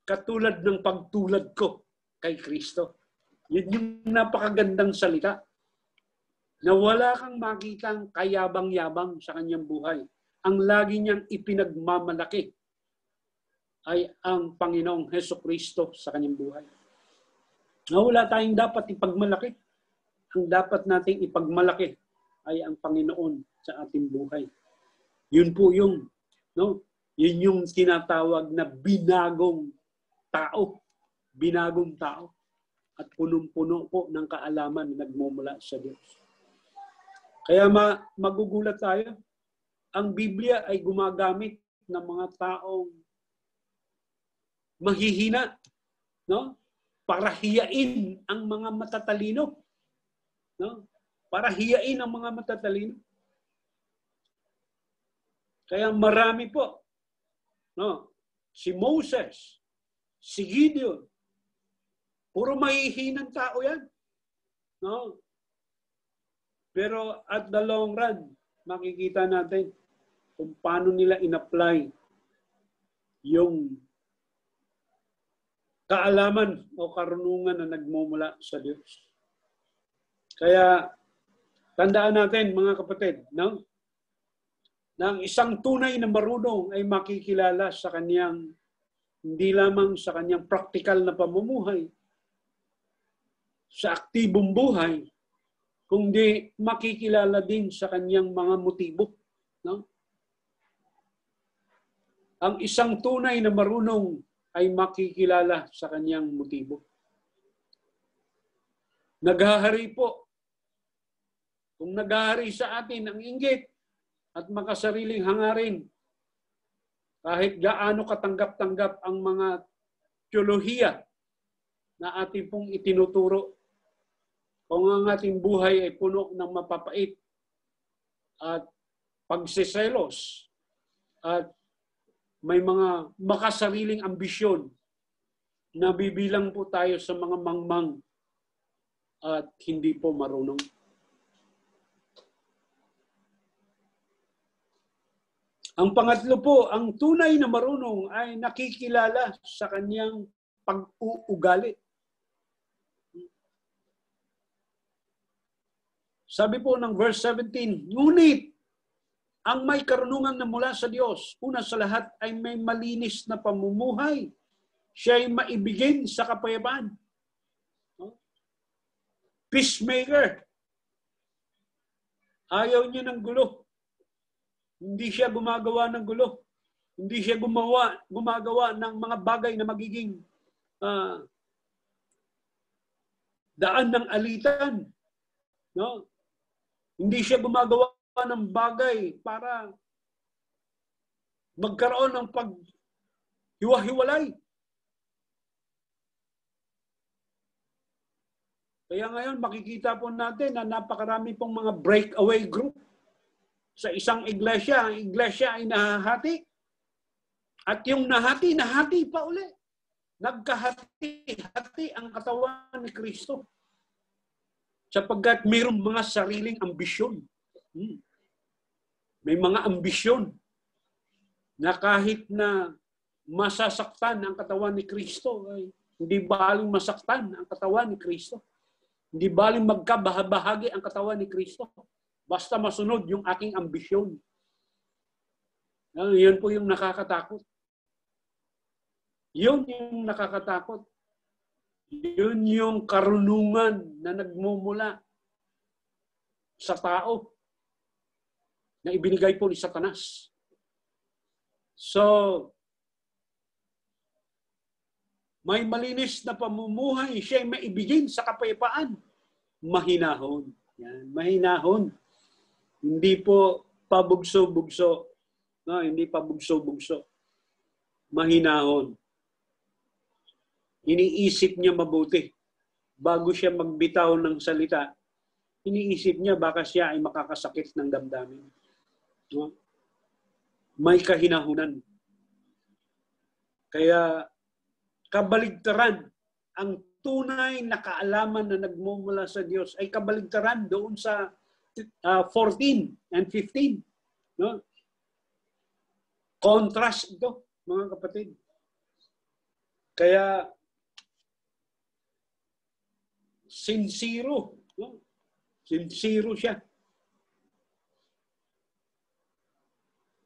Katulad ng pagtulad ko kay Kristo. Yun yung napakagandang salita. Na wala kang makitang kayabang-yabang sa kanyang buhay. Ang lagi niyang ipinagmamalaki ay ang Panginoong Hesukristo sa kanyang buhay. Na wala tayong dapat ipagmalaki. Ang dapat nating ipagmalaki ay ang Panginoon sa ating buhay. Yun po yung, no? Yun yung tinatawag na binagong tao. Binagong tao. At punong-puno po ng kaalaman na nagmumula sa Diyos. Kaya magugulat tayo. Ang Biblia ay gumagamit ng mga taong mahihina, no? Para hiyain ang mga matatalino. No? Para hiyain ang mga matatalino. Kaya marami po. No? Si Moses, si Gideon, puro mahihinang tao yan. No? Pero at the long run, makikita natin kung paano nila in-apply yung kaalaman o karunungan na nagmumula sa Diyos. Kaya tandaan natin mga kapatid, no? Na ang isang tunay na marunong ay makikilala sa kanyang, hindi lamang sa kanyang practical na pamumuhay, sa aktibong buhay, kundi makikilala din sa kanyang mga motibo. No? Ang isang tunay na marunong ay makikilala sa kanyang motibo. Naghahari po. Kung naghahari sa atin ang inggit at makasariling hangarin, kahit gaano katanggap-tanggap ang mga teolohiya na ating pong itinuturo, kung ang ating buhay ay puno ng mapapait at pagsiselos at may mga makasariling ambisyon, nabibilang po tayo sa mga mangmang at hindi po marunong. Ang pangatlo po, ang tunay na marunong ay nakikilala sa kanyang pag-uugali. Sabi po ng verse 17, ngunit ang may karunungan na mula sa Diyos, una sa lahat ay may malinis na pamumuhay. Siya ay maibigin sa kapayapaan. Peacemaker. Ayaw niya ng gulo. Hindi siya gumagawa ng gulo. Hindi siya gumagawa ng mga bagay na magiging daan ng alitan. No? Hindi siya gumagawa ng bagay para magkaroon ng paghiwa-hiwalay. Kaya ngayon makikita po natin na napakarami pong mga breakaway group sa isang iglesia. Ang iglesia ay nahahati. At yung nahati pa uli. Nagkahati-hati ang katawan ni Kristo. Sapagkat mayroong mga sariling ambisyon. May mga ambisyon na kahit na masasaktan ang katawan ni Kristo, ay Hindi baling masaktan ang katawan ni Kristo. Hindi baling magkabahagi ang katawan ni Kristo. Basta masunod yung aking ambisyon. Yun po yung nakakatakot. Yun yung nakakatakot. Yun yung karunungan na nagmumula sa tao na ibinigay po ni Satanas. So, may malinis na pamumuhay, siya ay maibigin sa kapayapaan. Mahinahon. Yan, mahinahon. Hindi po pabugso-bugso. No, hindi pabugso-bugso. Mahinahon. Iniisip niya mabuti. Bago siya magbitaw ng salita, iniisip niya baka siya ay makakasakit ng damdamin. No? May kahinahunan. Kaya kabaligtaran, ang tunay na kaalaman na nagmumula sa Diyos ay kabaligtaran doon sa 14 and 15. No? Contrast ito, mga kapatid. Kaya sincero. No? Sincero siya.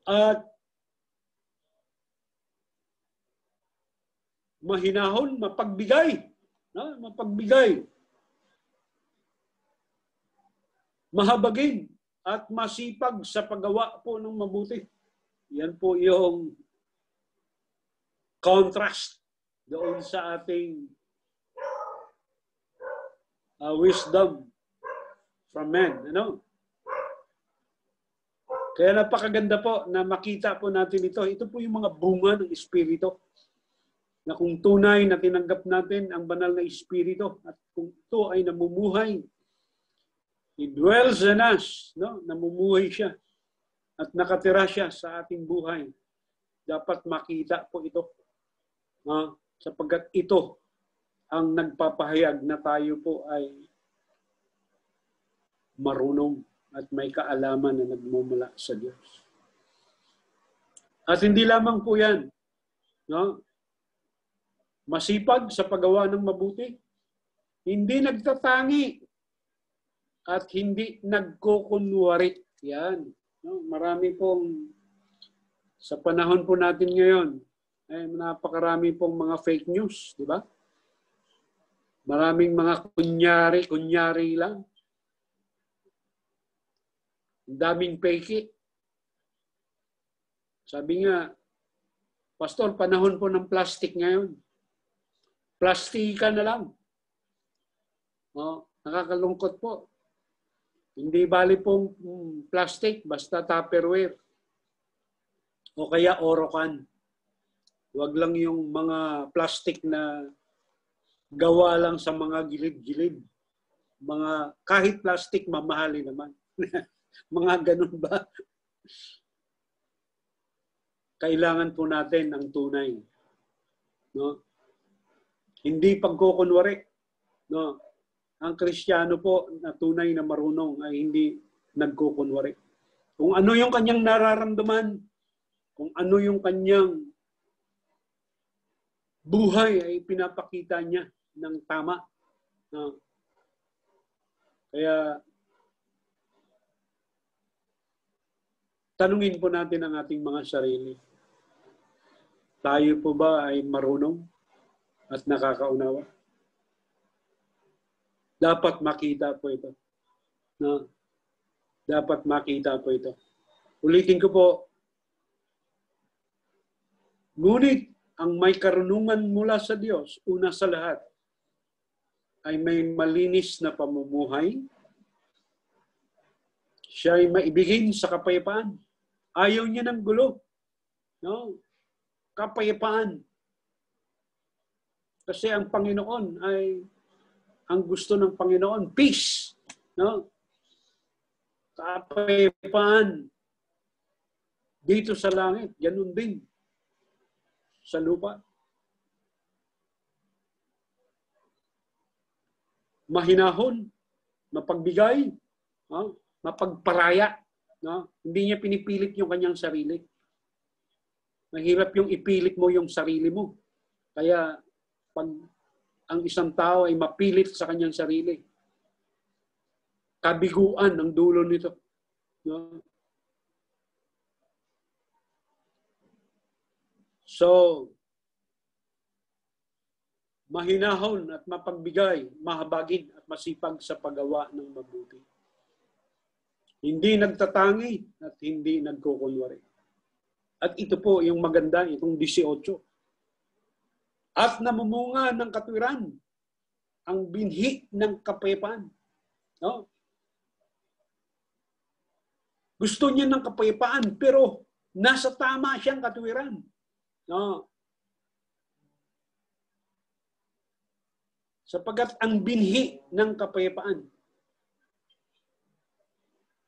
At mahinahon, mapagbigay. No? Mapagbigay. Mahabagin at masipag sa paggawa po ng mabuti. Yan po yung contrast doon sa ating wisdom from men. Ano? Kaya napakaganda po na makita po natin ito. Ito po yung mga bunga ng Espiritu. Na kung tunay na tinanggap natin ang banal na Espiritu at kung ito ay namumuhay, He dwells in us, no? Namumuhay siya at nakatira siya sa ating buhay. Dapat makita po ito. Sapagkat ito ang nagpapahayag na tayo po ay marunong at may kaalaman na nagmumula sa Diyos. At hindi lamang po yan. No? Masipag sa paggawa ng mabuti. Hindi nagtatangi at hindi nagkukunwari. Yan. No? Marami pong, sa panahon po natin ngayon, ay napakarami pong mga fake news, di ba? Maraming mga kunyari lang. Ang daming fake. Sabi nga, Pastor, panahon po ng plastic ngayon. Plastika na lang. Nakakalungkot po. Hindi bali pong plastic, basta Tupperware. O kaya Orocan. Huwag lang yung mga plastic na gawa lang sa mga gilid-gilid. Kahit plastic, mamahali naman. Mga ganun ba? Kailangan po natin ang tunay. No? Hindi pagkukunwari. No? Ang Kristiyano po na tunay na marunong ay hindi nagkukunwari. Kung ano yung kanyang nararamdaman, kung ano yung kanyang buhay ay pinapakita niya ng tama. No? Kaya tanungin po natin ang ating mga sarili. Tayo po ba ay marunong at nakakaunawa? Dapat makita po ito. No? Dapat makita po ito. Ulitin ko po. Ngunit ang may karunungan mula sa Diyos, una sa lahat, ay may malinis na pamumuhay. Siya ay maibigin sa kapayapaan. Ayaw niya ng gulo. No? Kapayapaan. Kasi ang Panginoon ay, ang gusto ng Panginoon, peace. No? Kapayapaan. Dito sa langit, ganun din. Sa lupa. Mahinahon, mapagbigay, mapagparaya. No? Hindi niya pinipilit yung kanyang sarili. Mahirap yung ipilit mo yung sarili mo. Kaya pag ang isang tao ay mapilit sa kanyang sarili. Kabiguan ang dulo nito. No? So, mahinahon at mapagbigay, mahabagin at masipag sa paggawa ng mabuti. Hindi nagtatangi at hindi nagkukunwari. At ito po yung maganda, itong 18. At namumunga ng katwiran, ang binhi ng kapayapaan. No? Gusto niya ng kapayapaan, pero nasa tama siyang katwiran. No? Sapagat ang binhi ng kapayapaan,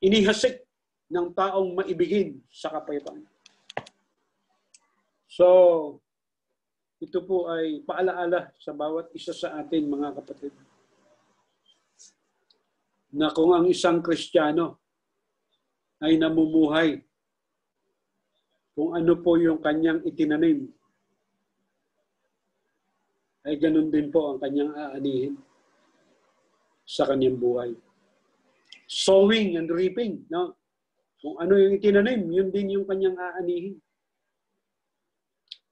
inihasik ng taong maibigin sa kapayapaan. So, ito po ay paalaala sa bawat isa sa atin, mga kapatid, na kung ang isang Kristiyano ay namumuhay, kung ano po yung kanyang itinanim, ay ganun din po ang kanyang aanihin sa kanyang buhay. Sowing and reaping. No? Kung ano yung itinanim, yun din yung kanyang aanihin.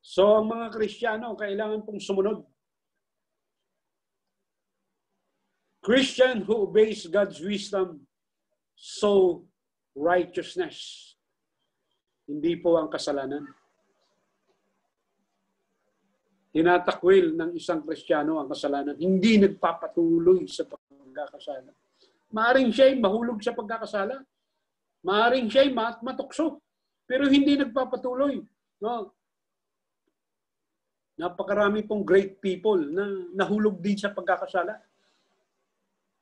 So, ang mga Kristiyano, kailangan pong sumunod. Christian who obeys God's wisdom, sow righteousness. Hindi po ang kasalanan. Tinatakwil ng isang Kristiyano ang kasalanan. Hindi nagpapatuloy sa pagkakasala. Maaring siya'y mahulog sa pagkakasala. Maaring siya'y matukso. Pero hindi nagpapatuloy. No? Napakarami pong great people na nahulog din sa pagkakasala.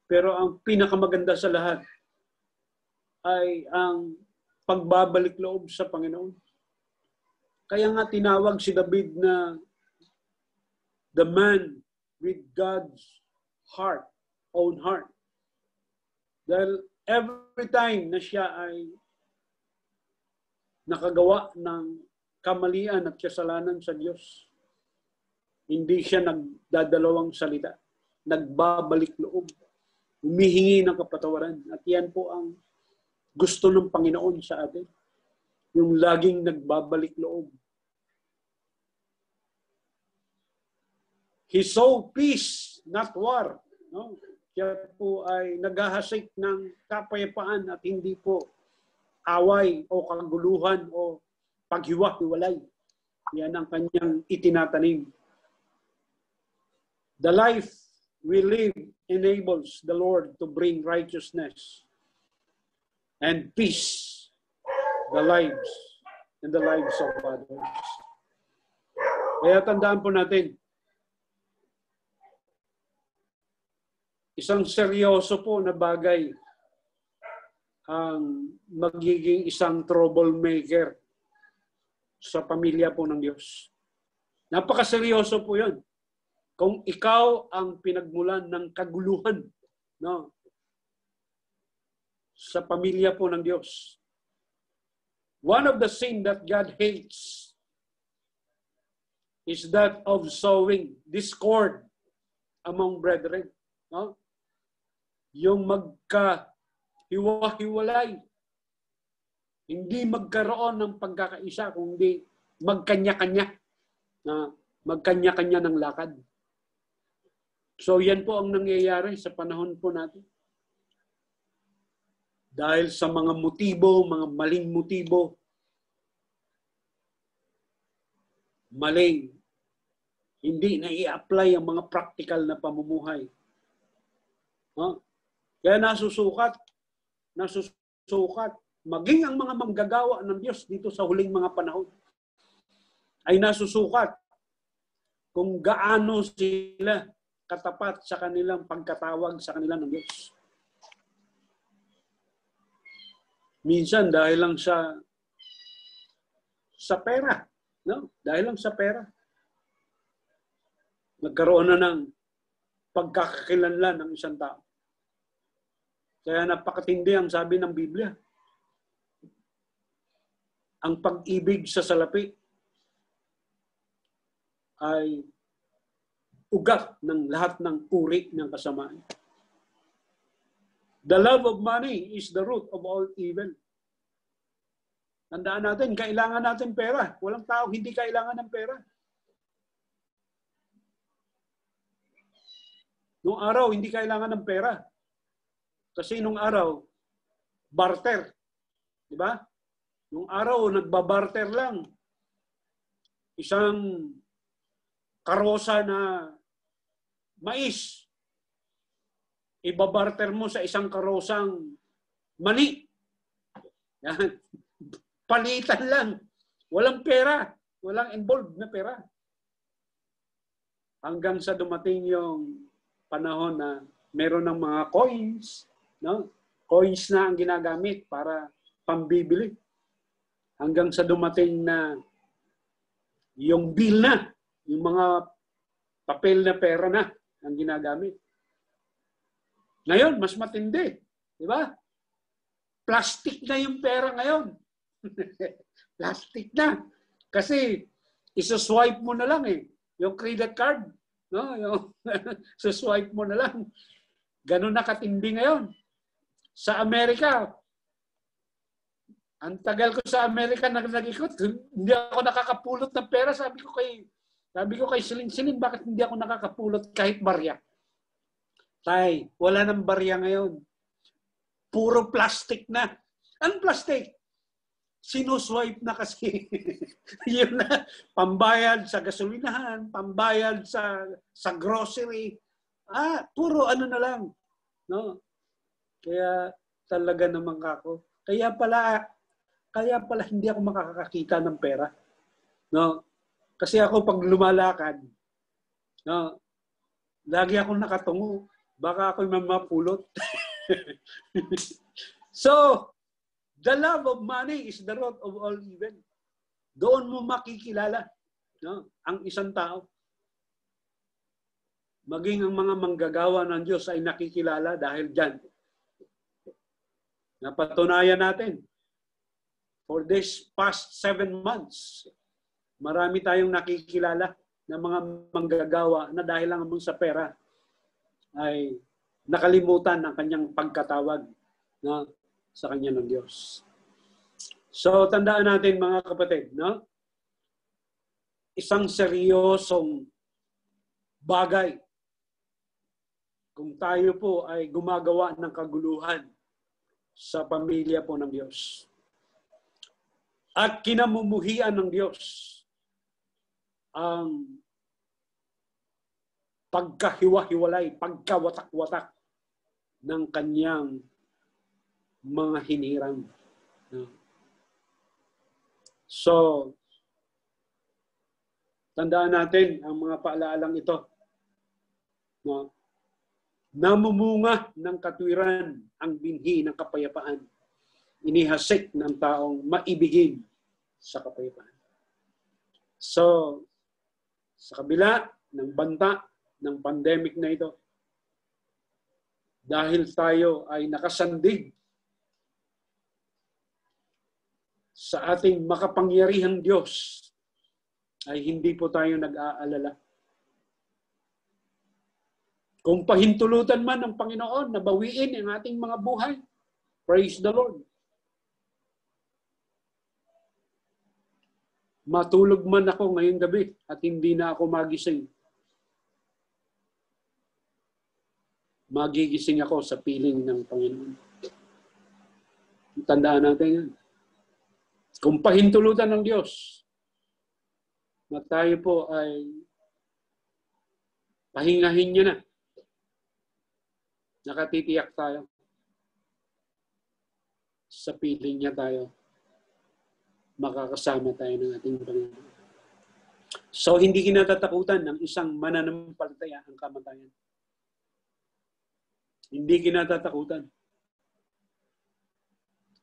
Pero ang pinakamaganda sa lahat ay ang pagbabalik loob sa Panginoon. Kaya nga tinawag si David na the man with God's heart, own heart. Dahil every time na siya ay nakagawa ng kamalian at kasalanan sa Diyos, hindi siya nagdadalawang salita. Nagbabalik loob. Humihingi ng kapatawaran. At yan po ang gusto ng Panginoon sa atin. Yung laging nagbabalik loob. He sow peace, not war. No? Siya po ay naghahasik ng kapayapaan at hindi po away o kaguluhan o paghiwa-hiwalay. Yan ang kanyang itinatanim. The life we live enables the Lord to bring righteousness and peace in the lives of others. Kaya tandaan po natin, isang seryoso po na bagay ang magiging isang troublemaker sa pamilya po ng Diyos. Napakaseryoso po yun. Kung ikaw ang pinagmulan ng kaguluhan, no, sa pamilya po ng Diyos. One of the sin that God hates is that of sowing discord among brethren. No? Yung magka-hiwa-hiwalay. Hindi magkaroon ng pagkakaisa, kundi magkanya-kanya. Magkanya-kanya ng lakad. So yan po ang nangyayari sa panahon po natin. Dahil sa mga motibo, mga maling motibo, maling, hindi na i-apply ang mga practical na pamumuhay. Huh? Kaya nasusukat, maging ang mga manggagawa ng Diyos dito sa huling mga panahon, ay nasusukat kung gaano sila katapat sa kanilang pagkatawag sa kanila ng Diyos. Minsan dahil lang sa pera, no? Dahil lang sa pera. Nagkaroon na ng pagkakakilanlan ng isang tao. Kaya napakatindi ang sabi ng Biblia. Ang pag-ibig sa salapi ay ugat ng lahat ng uri ng kasamaan. The love of money is the root of all evil. Tandaan natin, kailangan natin pera. Walang tao hindi kailangan ng pera. Noong araw, hindi kailangan ng pera. Kasi nung araw, barter. Di ba? Nung araw, nagbabarter lang. Isang karosa na mais, ibabarter mo sa isang karosang mani. Yan. Palitan lang. Walang pera. Walang involved na pera. Hanggang sa dumating yung panahon na meron ng mga coins, no? Coins na ang ginagamit para pambibili. Hanggang sa dumating na yung bill na, yung mga papel na pera na ang ginagamit. Ngayon, mas matindi. Di ba? Plastic na yung pera ngayon. Plastic na. Kasi, isa-swipe mo na lang eh. Yung credit card, no? Yung isa-swipe mo na lang. Ganun na katindi ngayon. Sa Amerika, ang tagal ko sa Amerika nag-ikot, hindi ako nakakapulot ng pera. Sabi ko kay Siling-Siling, bakit hindi ako nakakapulot kahit barya? Tay, wala nang barya ngayon. Puro plastic na. Ang plastic? Sinuswipe na kasi. Yun na. Pambayad sa gasolinahan, pambayad sa grocery. Puro ano na lang. No? Kaya talaga naman ako. Kaya pala hindi ako makakakita ng pera. No? Kasi ako pag lumalakad, no, lagi akong nakatungo. Baka ako'y mamapulot. So, the love of money is the root of all evil. Doon mo makikilala, no, ang isang tao. Maging ang mga manggagawa ng Diyos ay nakikilala dahil dyan. Napatunayan natin. For this past 7 months, marami tayong nakikilala ng mga manggagawa na dahil lang sa pera ay nakalimutan ang kanyang pagkatawag na sa kanya ng Diyos. So, tandaan natin mga kapatid, no? Isang seryosong bagay kung tayo po ay gumagawa ng kaguluhan sa pamilya po ng Diyos. At kinamumuhian ng Diyos ang pagkahiwa-hiwalay, pagkawatak-watak ng kanyang mga hinirang. So, tandaan natin ang mga paalalang ito. No? Namumunga ng katwiran ang binhi ng kapayapaan. Inihasik ng taong maibigin sa kapayapaan. So, sa kabila ng banta ng pandemic na ito, dahil tayo ay nakasandig sa ating makapangyarihang Diyos, ay hindi po tayo nag-aalala. Kung pahintulutan man ng Panginoon na bawiin ang ating mga buhay, praise the Lord. Matulog man ako ngayong gabi at hindi na ako magising. Magigising ako sa piling ng Panginoon. Tandaan natin yan. Kung pahintulutan ng Diyos na tayo po ay pahingahin niya na, nakatitiyak tayo, sa piling niya tayo, makakasama tayo ng ating Panginoon. So, hindi kinatatakutan ng isang mananampalataya ang kamatayan. Hindi kinatatakutan.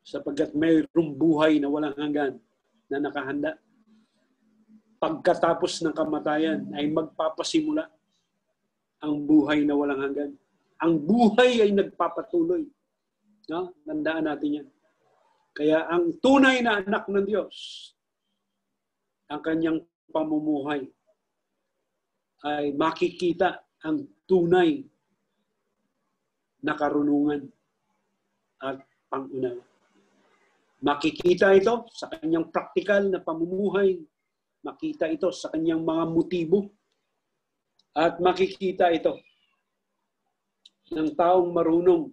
Sapagkat mayroong buhay na walang hanggan na nakahanda. Pagkatapos ng kamatayan ay magpapasimula ang buhay na walang hanggan. Ang buhay ay nagpapatuloy. No? Tandaan natin yan. Kaya ang tunay na anak ng Diyos, ang kanyang pamumuhay ay makikita ang tunay na karunungan at pangunawa. Makikita ito sa kanyang praktikal na pamumuhay, makita ito sa kanyang mga motibo, at makikita ito ng taong marunong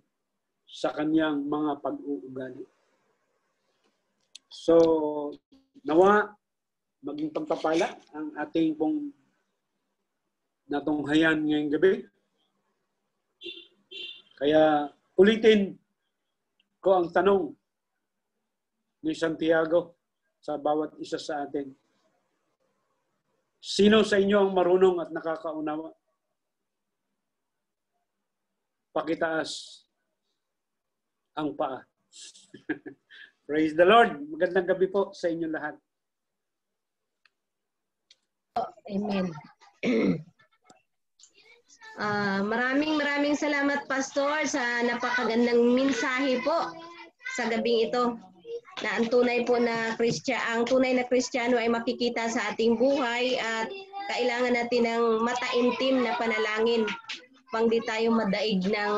sa kanyang mga pag-uugali. So, nawa maging pagpapala ang ating pong natunghayan ngayong gabi. Kaya ulitin ko ang tanong ni Santiago sa bawat isa sa atin. Sino sa inyo ang marunong at nakakaunawa? Pakitaas ang paa. Praise the Lord. Magandang gabi po sa inyo lahat. Amen. Maraming salamat, Pastor, sa napakagandang mensahe po sa gabing ito. Na ang tunay na Kristiyano ay makikita sa ating buhay at kailangan natin ng mataimtim na panalangin pang di tayo madaig ng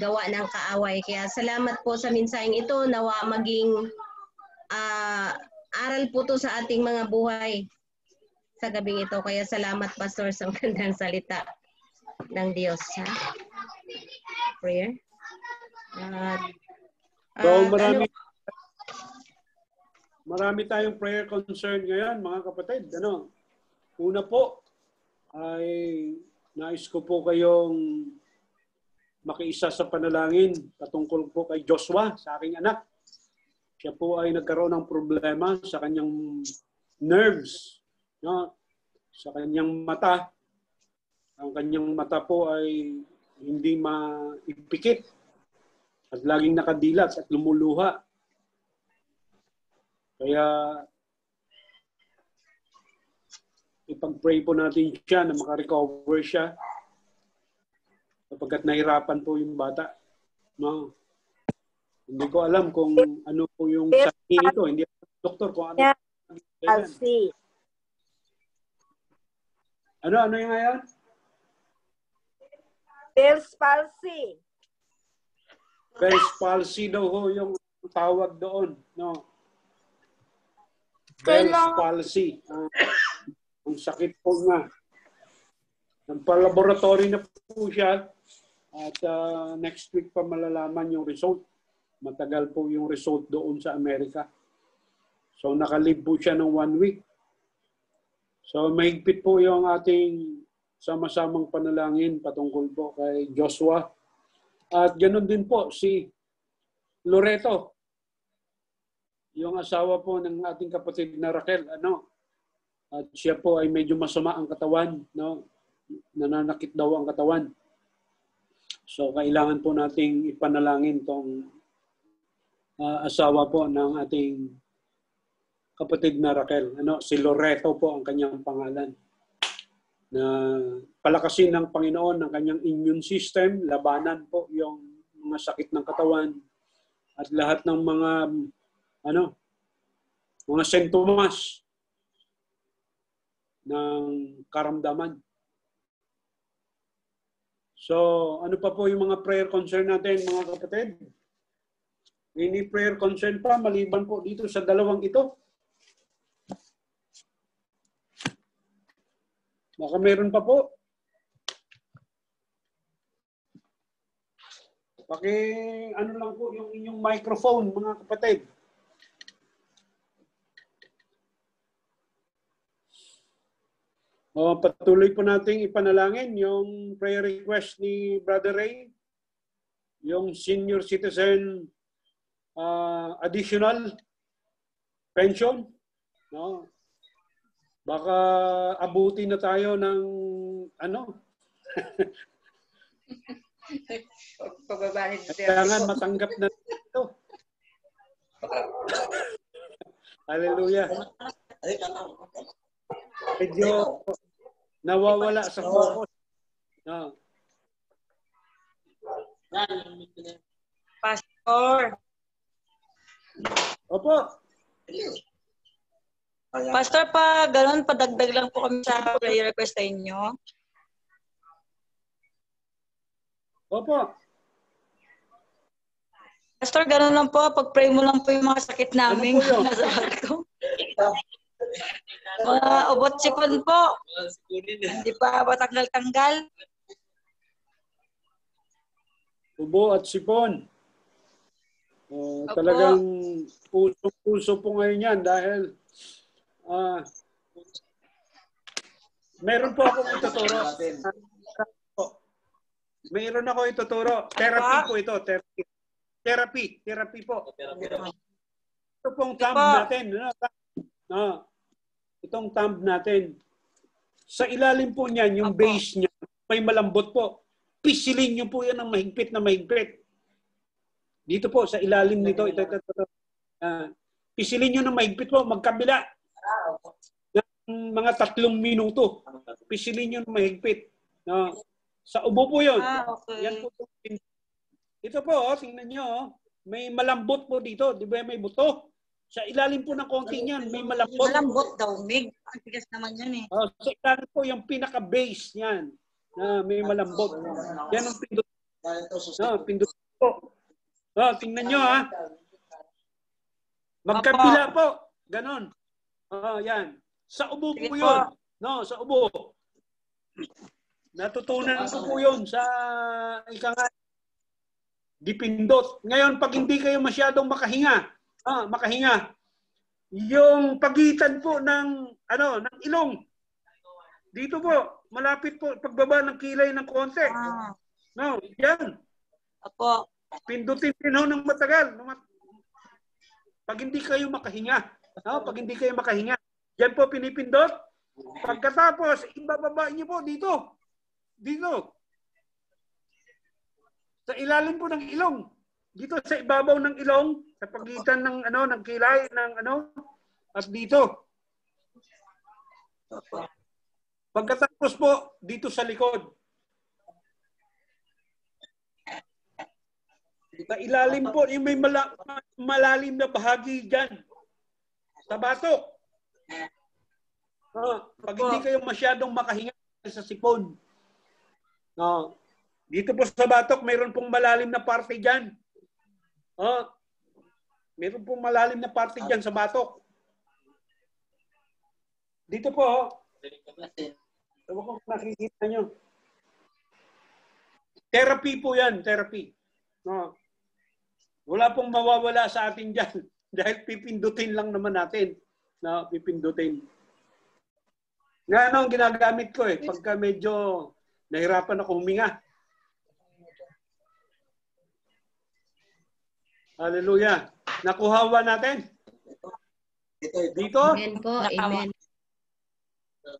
gawa ng kaaway. Kaya salamat po sa mensaheng ito. Nawa maging aral po to sa ating mga buhay sa gabing ito. Kaya salamat, Pastor, sa magandang salita ng Diyos. Prayer. Marami tayong prayer concern ngayon, mga kapatid. Una po ay nais ko po kayong makiisa sa panalangin patungkol po kay Joshua, sa aking anak. Siya po ay nagkaroon ng problema sa kanyang nerves, sa kanyang mata. Ang kanyang mata po ay hindi maipikit at laging nakadilat at lumuluha. Kaya ipag-pray po natin siya na makarecover siya kapagkat nahirapan po yung bata. No? Hindi ko alam kung ano po yung sabi nito. Hindi ako doktor kung ano. Palsy. Ano yung ngayon? Bell's palsy. Bell's palsy daw ho yung tawag doon. No? Bell's palsy. Ang sakit po nga. Nagpa-laboratory na po siya at next week pa malalaman yung result. Matagal po yung result doon sa Amerika. So nakalib po siya ng 1 week. So mahigpit po yung ating sama-samang panalangin patungkol po kay Joshua. At ganoon din po si Loreto, yung asawa po ng ating kapatid na Raquel. At siya po ay medyo masama ang katawan. Nananakit daw ang katawan. So kailangan po nating ipanalangin tong asawa po ng ating kapatid na Raquel. Si Loreto po ang kanyang pangalan. Na palakasin ng Panginoon ng kanyang immune system, labanan po yung mga sakit ng katawan at lahat ng mga mga sintomas ng karamdaman. So, ano pa po yung mga prayer concern natin, mga kapatid? Any prayer concern pa maliban po dito sa dalawang ito? Baka meron pa po. Lang po yung inyong microphone, mga kapatid. Patuloy po nating ipanalangin yung prayer request ni Brother Ray, yung senior citizen additional pension. Baka abuti na tayo ng Pababa ni kailangan matanggap na ito. Hallelujah. Medyo nawawala sa focus. Pastor. Opo. Pastor, pa ganun, padagdag lang po kami sa prayer request sa inyo. Opo. Pastor, ganun lang po. Pag-pray mo lang po yung mga sakit namin. Ano po yun? Nasa barko. Mga ubot sikon po. Hindi pa matanggal-tanggal. Ubo at sipon. Opo. Talagang puso po ngayon yan dahil meron po akong ituturo. Mayroon ako ituturo. Therapy po ito. Therapy po. Ito pong thumb natin. Itong thumb natin. Sa ilalim po niyan, yung base niya, may malambot po. Pisilin niyo po yan ng mahigpit na mahigpit. Dito po, sa ilalim nito. Pisilin niyo ng mahigpit po, magkabila. Ng mga 3 minuto. Pisilin niyo ng mahigpit. Sa ubo po yun. Okay. Yan po. Ito po, tingnan niyo. May malambot po dito. Di ba may buto? Sa ilalim po ng konti niyan, may malambot. Malambot daw, Mig. Ang tigas naman yan eh. Sa ilalim po, yung pinaka-base niyan. May malambot. Yan ang pindot. Pindot po. Tingnan nyo ha. Magkabila po. Ganon. Yan. Sa ubo po yun. Sa ubo. Natutunan ko po yun sa dipindot. Ngayon, pag hindi kayo masyadong makahinga, yung pagitan po ng ilong. Dito po, malapit po, pagbaba ng kilay ng konti. Yan. Apo. Pindutin din ho ng matagal. Pag hindi kayo makahinga. Pag hindi kayo makahinga. Yan po pinipindot. Pagkatapos, ibababa niyo po dito. Dito. Sa ilalim po ng ilong. Dito sa ibabaw ng ilong, sa pagitan ng ng kilay at dito. Pagkatapos po dito sa likod. Sa ilalim po, yung may malalim na bahagi diyan. Sa batok. Pag hindi kayo masyadong makahinga sa sipon. Dito po sa batok, mayroon pong malalim na parte diyan. Mayroon pong malalim na parte diyan sa batok. Dito po, ewan ko kung nakikita nyo. Therapy po yan, therapy. Wala pong mawawala sa atin dyan. Dahil pipindutin lang naman natin. Pipindutin. Nga ang ginagamit ko pagka medyo nahirapan ako huminga. Hallelujah. Nakuhawa natin. Dito. Amen po. Amen.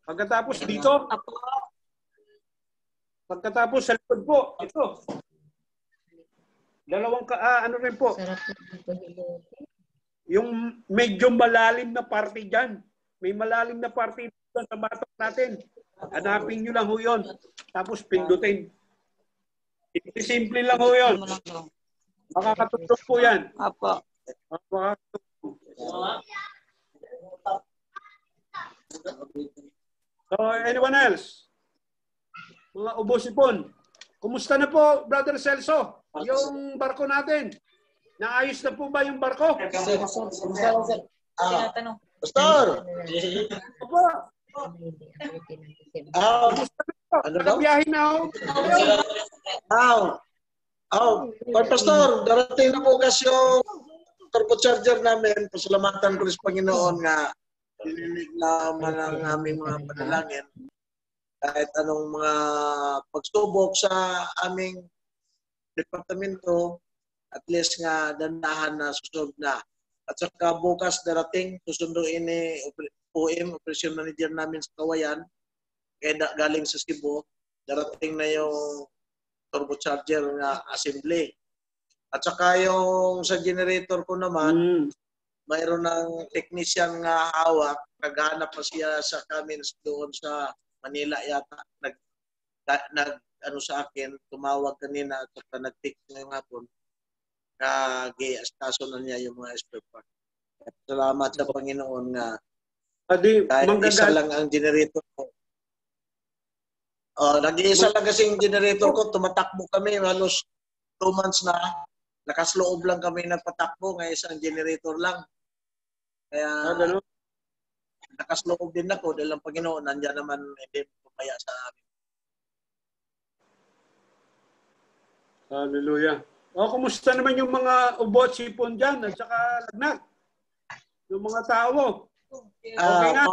Pagkatapos dito. Pagkatapos sa likod po. Ito. Dalawang rin po. Yung medyo malalim na parte dyan. May malalim na parte dito sa batok natin. Hanapin nyo lang ho yun. Tapos pindutin. Simple lang ho yun. Makakatulong po yan. Apo. So, anyone else? Mga ubo-sipon. Kumusta na po, Brother Celso? Yung barko natin. Naayos na po ba yung barko? Tinatanong. Pastor! Opo. Kumusta na po? Nakabiyahin na ako. Pastor, darating na po kasi yung turbocharger namin. Pasalamatan ko sa Panginoon nga dininig naman ang aming mga panalangin. Kahit anong mga pagsubok sa aming departamento, at least nga dandahan na susunod na. At saka bukas darating, susunduin ni OM, Operation Manager namin sa Kawayan, kaya galing sa Cebu, darating na yung turbocharger na assembly. At saka yung sa generator ko naman, mayroon ng technician nga hawak, naghanap pa siya sa kami doon sa Manila yata, sa akin, tumawag kanina at saka nag-text ngayong hapon, kagi-askaso na niya yung mga spare part. Salamat sa Panginoon nga Adi, Dahil isa manggagal. lang ang generator ko. Nag-iisa lang kasi yung generator ko. Tumatakbo kami. Halos 2 months na. Nakasloob lang kami nagpatakbo. Ngayon isang generator lang. Kaya Ganun. nakasloob din ako dahil ang Panginoon nandiyan naman hindi pumaya sa amin. Hallelujah. O, kumusta naman yung mga ubo at sipon dyan at saka lagnat? Yung mga tao. Okay na?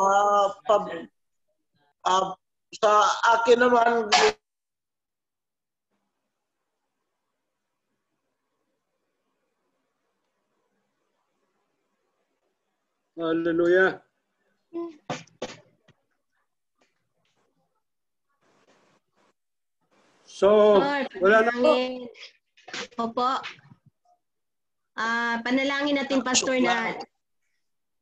Sa akin naman, Hallelujah. So, Lord, wala na po. panalangin. Opo. Panalangin natin, Pastor, na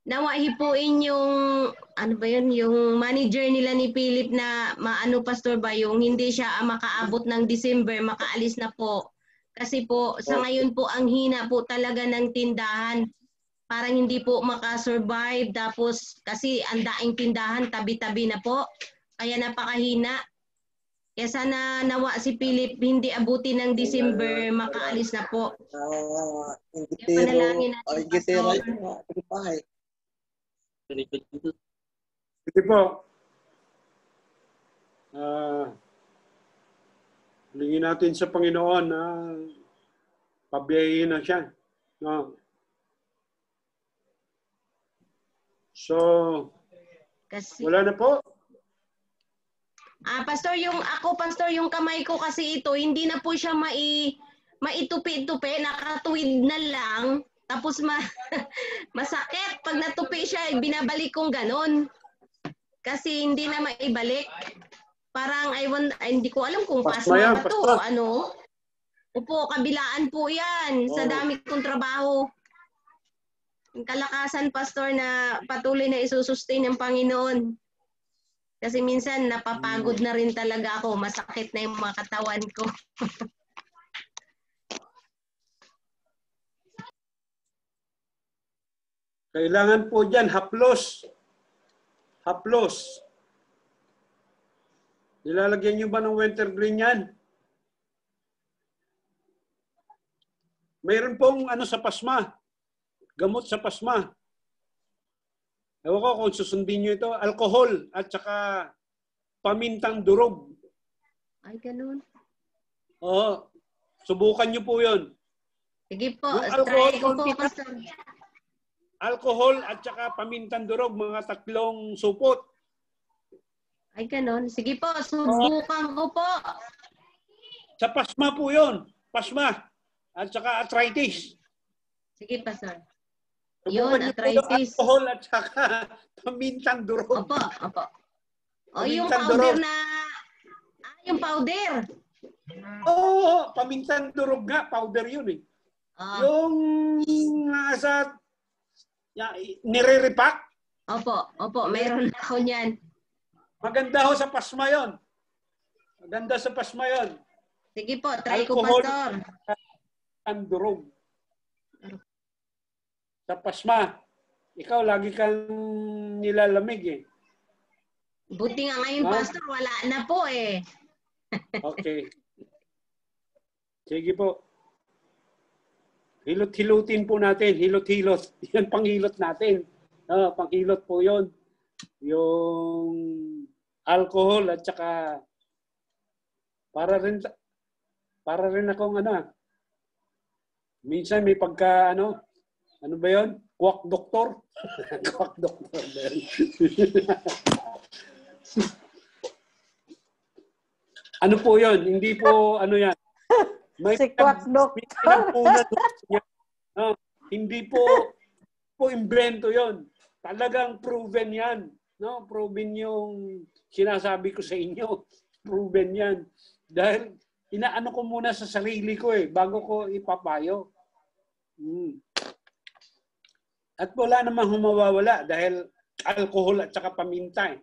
nawa hipuin yung, ano ba yun, yung manager nila ni Philip na maano, Pastor, ba yung hindi siya makaabot ng December, makaalis na po. Kasi po, sa ngayon po, ang hina po talaga ng tindahan. Parang hindi po makasurvive. Tapos, kasi ang daing tindahan, tabi-tabi na po. Kaya napakahina. Kaya sana nawa si Philip hindi abuti ng December, makaalis na po. Panalangin natin, Pastor. Sige po. Lingin natin sa Panginoon na pabiyahin na siya. No? So, Kasi, wala na po. Pastor, yung kamay ko kasi ito, hindi na po siya maitupi-tupi, nakatuwid na lang. Tapos masakit. Pag natupi siya, binabalik kong ganon. Kasi hindi na maibalik. Parang, hindi ko alam kung pasma ba to. Ano? Opo, kabilaan po yan. Sa dami kong trabaho. Yung kalakasan, Pastor, na patuloy na isusustain ng Panginoon. Kasi minsan, napapagod na rin talaga ako. Masakit na yung mga katawan ko. Kailangan po dyan, haplos. Haplos. Nilalagyan nyo ba ng wintergreen yan? Mayroon pong ano sa pasma. Gamot sa pasma. Ewan ko kung susundin nyo ito. Alcohol at saka pamintang durog. Ay, ganun. Oo. Subukan nyo po yun. Sige po. Yung alcohol, Try ko po, Pastor. Alcohol at saka pamintang durog, mga 3 supot. Ay, ganun. Sige po, subukan ko po. Sa pasma po yun. Pasma. At saka arthritis. Sige, Pastor. Subukan Yun, niyo po yung arthritis. alcohol at saka pamintang durog. Opo, opo. O, yung Pamintang powder durog. na... yung powder. Oo, pamintang durog nga. Powder yun eh. Yung nasa... nire-repack. Opo. Mayroon ako niyan. Maganda ho sa pasma yun. Maganda sa pasma yun. Sige po, try ko, Alcohol. Pastor. Ang durog. Sa pasma. Ikaw, lagi kang nilalamig eh. Buti nga ngayon, Pastor, wala na po eh. Okay. Sige po. Hilot-hilutin po natin. Hilot-hilot. Yan panghilot natin. Panghilot po yon. Yung alcohol at saka para rin akong minsan may pagka ano ba yon? Quack doctor. Quack doctor. Ano po yon? Hindi po ano yan. May Si Quack Doctor. Hindi po invento yon. Talagang proven yan. No? Proven yung sinasabi ko sa inyo. Proven yan. Dahil inaano ko muna sa sarili ko bago ko ipapayo. At wala namang humawawala dahil alcohol at saka paminta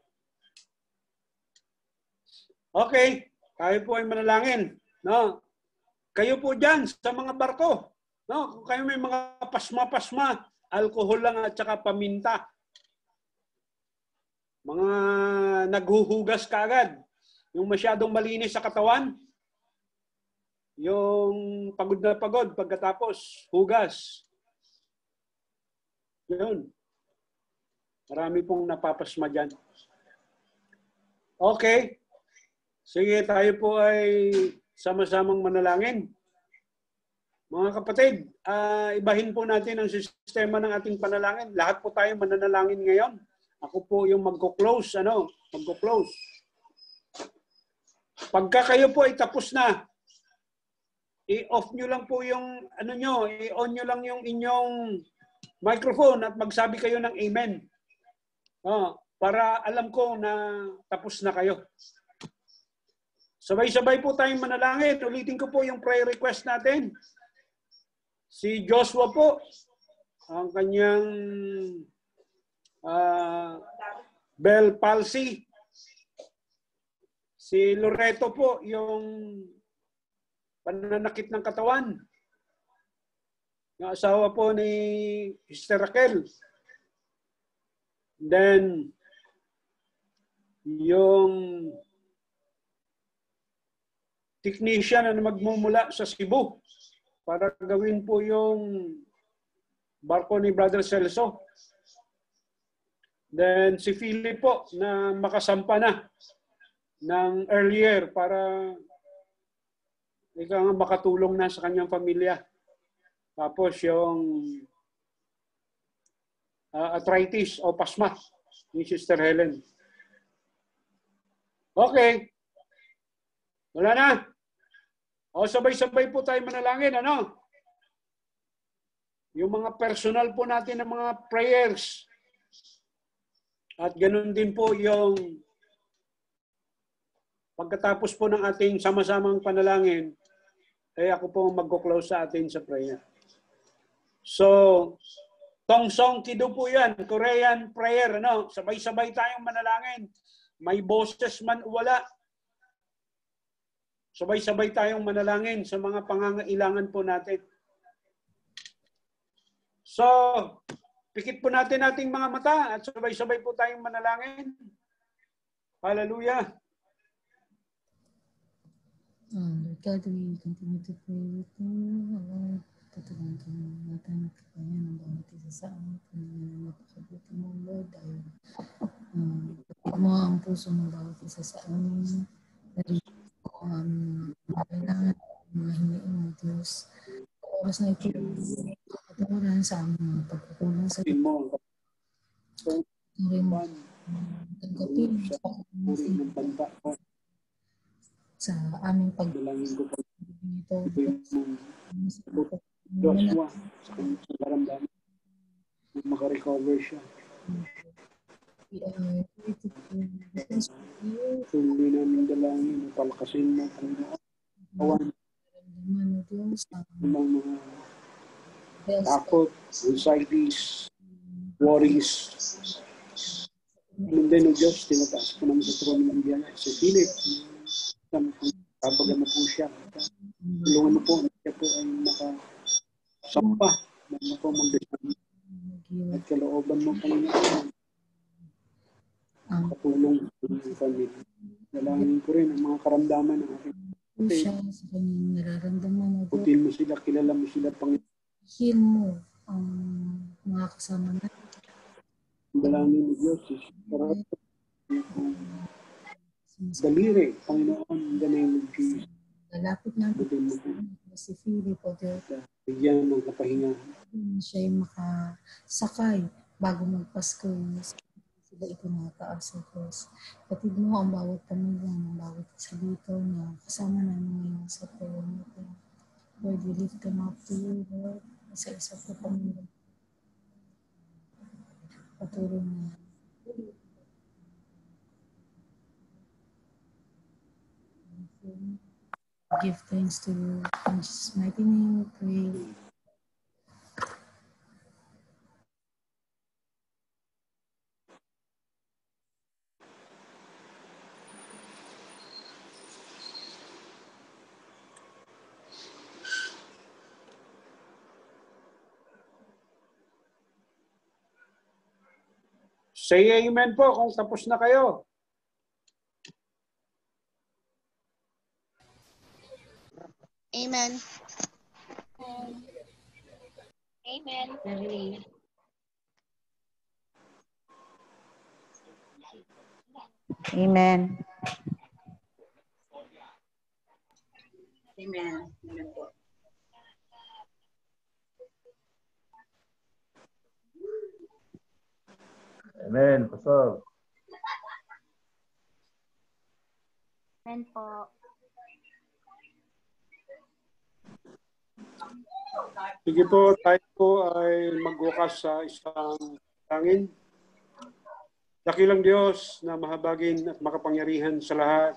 Okay. Tayo po ay manalangin. No? Kayo po dyan sa mga barko. No? Kung kayo may mga pasma-pasma, alcohol lang at saka paminta. Mga naghuhugas kaagad. Yung masyadong malinis sa katawan. Yung pagod na pagod pagkatapos hugas. Yun. Marami pong napapasma dyan. Okay. Sige, tayo po ay sama-samang manalangin. Mga kapatid, ibahin po natin ang sistema ng ating panalangin. Lahat po tayo mananalangin ngayon. Ako po yung magko-close. Magko-close. Pagka kayo po ay tapos na, i-off nyo lang po yung i-on nyo lang yung inyong microphone at magsabi kayo ng amen. Para alam ko na tapos na kayo. Sabay-sabay po tayong manalangin. Ulitin ko po yung prayer request natin. Si Joshua po, ang kanyang Bell palsy. Si Loreto po, yung pananakit ng katawan. Yung asawa po ni Sister Raquel. Then, yung technician na magmumula sa Cebu para gawin po yung barko ni Brother Celso. Then si Philip po na makasampa na ng earlier para makatulong na sa kanyang pamilya. Tapos yung arthritis o pasma ni Sister Helen. Okay. Wala na. O sabay-sabay po tayo manalangin, Yung mga personal po natin ng mga prayers. At ganun din po yung pagkatapos po ng ating sama-samang panalangin, ako po magko-close sa atin sa prayer. So, Tong Song Kido po yan, Korean prayer, Sabay-sabay tayong manalangin. May boses man o wala. Sabay-sabay tayong manalangin sa mga pangangailangan po natin. So, pikit po natin ating mga mata at sabay-sabay po tayong manalangin. Hallelujah. Lord God, we continue to pray with you. Lord, tutulungan natin at kanya ng bawat isa sa amin. Napakabuti mo, Lord, dahil mo ang puso ng bawat isa sa amin. Dahil mga kailangan, mga hiniin ng Diyos. Oras na ito, patuloran sa aming pagkukulang sa Diyos. Tanggapin sa aming pagdalangin ko ito. Joshua, sa kanyang karamdaman, makarecover siya. Tuloy namin dalangin, palakasin mo, Panginoon. Kawan, mga takot, anxieties, worries. And then, Diyos, tinataas ko naman sa trono ng biyan. Si Philip, kapag po siya. Tulungan mo po, siya po ay makasampa. Na po magdasal. At kalooban mo, Panginoon. Katulong sa family. Dalangin ko rin ang mga karamdaman ng aking siya sa kanyang nararamdaman. Putin mo sila, kilala mo sila, Panginoon. Heal mo ang mga kasama natin. Dalangin mo, Diyos. Daliri, Panginoon, in the name of Jesus. Lalapit namin si Philip o Diyos. Bigyan ng kapahinga. Siya ay makasakay bago magpasko. Sila itinataas sa Diyos. Patid mo ang bawat pamilya, ang bawat isa dito na kasama namin ngayon sa prayer natin. Lord, we lift them up to you, Lord. Isa-isa po pamilya. Patuloy na. Give thanks to you. In Jesus' mighty name we pray. Say amen po kung tapos na kayo. Amen. Amen. Amen. Amen. Amen po. Amen, Pastor. Amen po. Sige po, tayo po ay magwakas sa isang tangin. Dakilang Diyos na mahabagin at makapangyarihan sa lahat.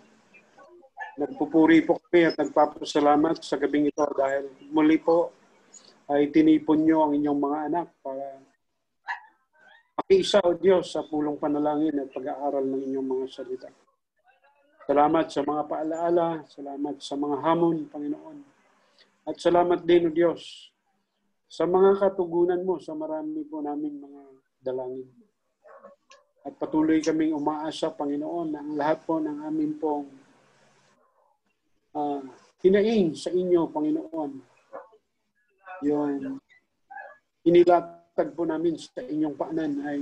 Nagpupuri po kami at nagpapasalamat sa gabing ito dahil muli po ay tinipon nyo ang inyong mga anak para makiisa o Diyos sa pulong panalangin at pag-aaral ng inyong mga salita. Salamat sa mga paalaala, salamat sa mga hamon, Panginoon. At salamat din, O Diyos, sa mga katugunan mo sa marami po namin mga dalangin. At patuloy kaming umaasa, Panginoon, na ang lahat po ng amin pong hinaing sa inyo, Panginoon. Yung inilatag po namin sa inyong paanan ay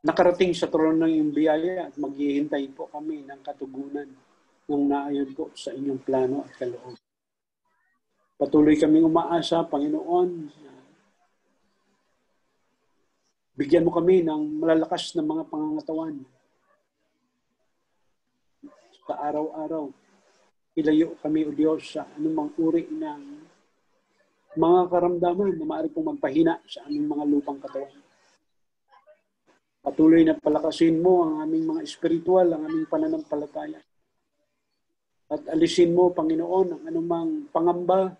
nakarating sa trono ng iyong biyaya at maghihintay po kami ng katugunan ng naayon po sa inyong plano at kaloob. Patuloy kaming umaasa, Panginoon, bigyan mo kami ng malalakas na mga pangangatawan sa araw-araw. Ilayo kami, O Diyos, sa anumang uri ng mga karamdaman na maaari pong magpahina sa aming mga lupang katawan. Patuloy na palakasin mo ang aming mga espiritual, ang aming pananampalataya. At alisin mo, Panginoon, ang anumang pangamba,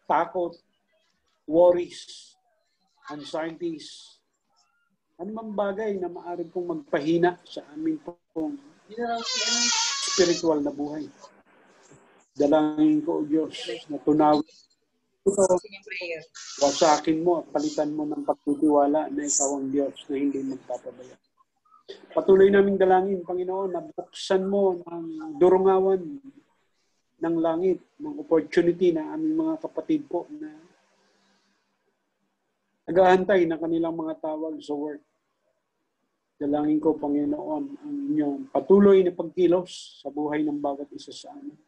takot, worries, anxieties, anumang bagay na maaari pong magpahina sa aming pong spiritual na buhay. Dalangin ko, O Diyos, na tunawin ito, wasakin mo at palitan mo ng pagtitiwala na ikaw ang Diyos na hindi magpapabaya. Patuloy naming dalangin, Panginoon, na buksan mo ng durungawan ng langit, ng opportunity ng aming mga kapatid po na nag-aantay ng kanilang mga tawag sa work. Dalangin ko, Panginoon, ang inyong patuloy na pagkilos sa buhay ng bawat isa sa amin.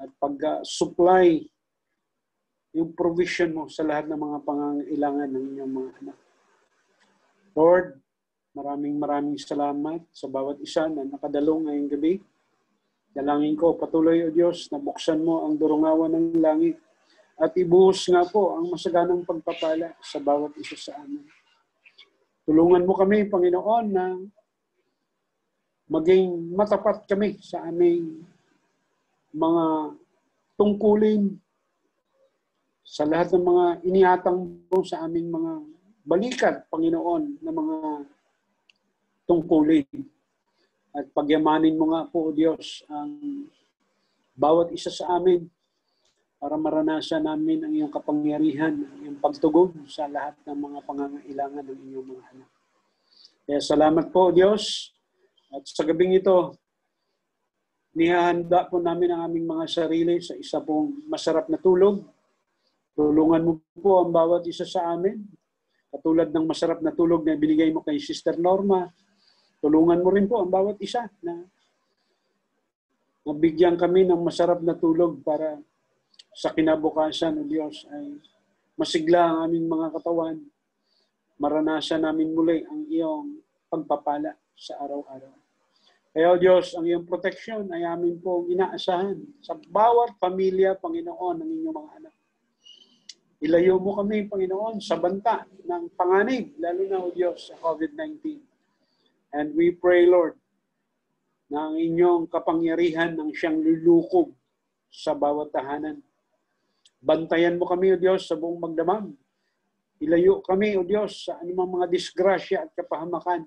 At pag-supply yung provision mo sa lahat ng mga pangangailangan ng inyong mga anak. Lord, maraming salamat sa bawat isa na nakadalo ngayong gabi. Dalangin ko, patuloy, O Diyos, na buksan mo ang durungawan ng langit at ibuhos nga po ang masaganang pagpapala sa bawat isa sa amin. Tulungan mo kami, Panginoon, na maging matapat kami sa aming mga tungkulin, sa lahat ng mga iniatang mo sa aming mga balikat, Panginoon, na mga tungkulin. At pagyamanin mo nga po, O Diyos, ang bawat isa sa amin para maranasan namin ang iyong kapangyarihan, ang iyong pagtugon sa lahat ng mga pangangailangan ng inyong mga anak. Kaya salamat po, O Diyos. At sa gabing ito, nihahanda po namin ang aming mga sarili sa isa pong masarap na tulog. Tulungan mo po ang bawat isa sa amin. Katulad ng masarap na tulog na binigay mo kay Sister Norma, tulungan mo rin po ang bawat isa na mabigyan kami ng masarap na tulog para sa kinabukasan, O Diyos, ay masigla ang aming mga katawan. Maranasan namin muli ang iyong pagpapala sa araw-araw. Kaya, O Diyos, ang iyong proteksyon ay amin pong inaasahan sa bawat pamilya, Panginoon, ng inyong mga anak. Ilayo mo kami, Panginoon, sa banta ng panganib, lalo na, O Diyos, sa COVID-19. And we pray, Lord, na ang inyong kapangyarihan ng siyang lulukob sa bawat tahanan. Bantayan mo kami, O Diyos, sa buong magdamag. Ilayo kami, O Diyos, sa anumang mga disgrasya at kapahamakan.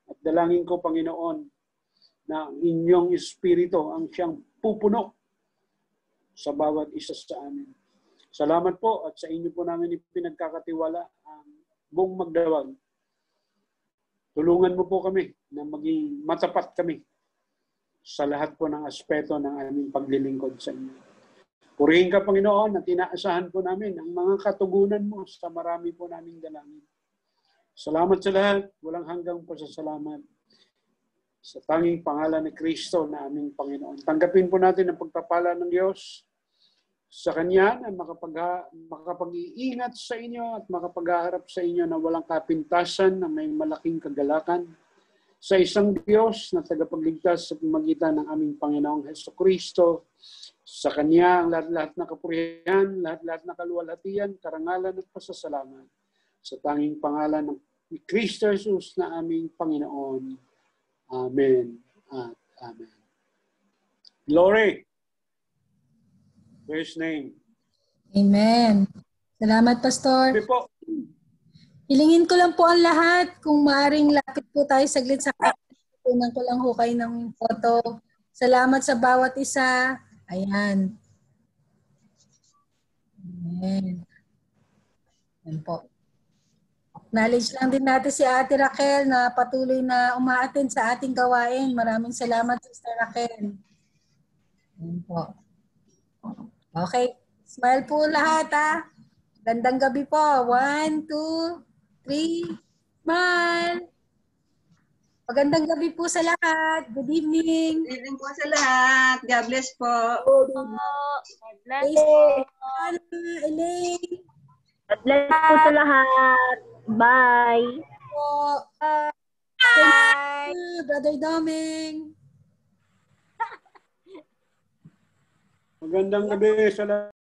At dalangin ko, Panginoon, na ang inyong espiritu ang siyang pupuno sa bawat isa sa amin. Salamat po at sa inyo po namin ipinagkakatiwala ang buong magdawag Tulungan mo po kami na maging matapat kami sa lahat po ng aspeto ng aming paglilingkod sa inyo. Purihin ka, Panginoon, at inaasahan po namin ang mga katugunan mo sa marami po naming dalangin. Salamat sa lahat, walang hanggang pasasalamat. Sa tanging pangalan ni Kristo na aming Panginoon. Tanggapin po natin ang pagpapala ng Diyos sa Kanya na makapag-iingat sa inyo at makapag-aharap sa inyo na walang kapintasan, na may malaking kagalakan sa isang Diyos na tagapagligtas sa pamagitan ng aming Panginoong Hesukristo. Sa Kanya ang lahat-lahat na kapurihan, lahat-lahat na kaluwalhatian, karangalan at pasasalamat. Sa tanging pangalan ni Kristo Jesus na aming Panginoon. Amen at amen. Glory to His name. Amen. Salamat, Pastor. Sabi po, Hilingin ko lang po ang lahat kung maaring lapit po tayo saglit sa kanya. Tunan ko lang ho kayo ng photo. Salamat sa bawat isa. Ayan. Amen. Ayan po. Acknowledge lang din natin si Ate Raquel na patuloy na umaattend sa ating gawain. Maraming salamat, Sister Raquel. Ayan po. Okay. Smile po lahat, ha. Gandang gabi po. 1, 2, 3. Smile. Magandang gabi po sa lahat. Good evening. Good evening po sa lahat. God bless po. God bless Elaine. God bless po sa lahat. Bye. Bye. Brother Doming. magandang gabi sa lahat.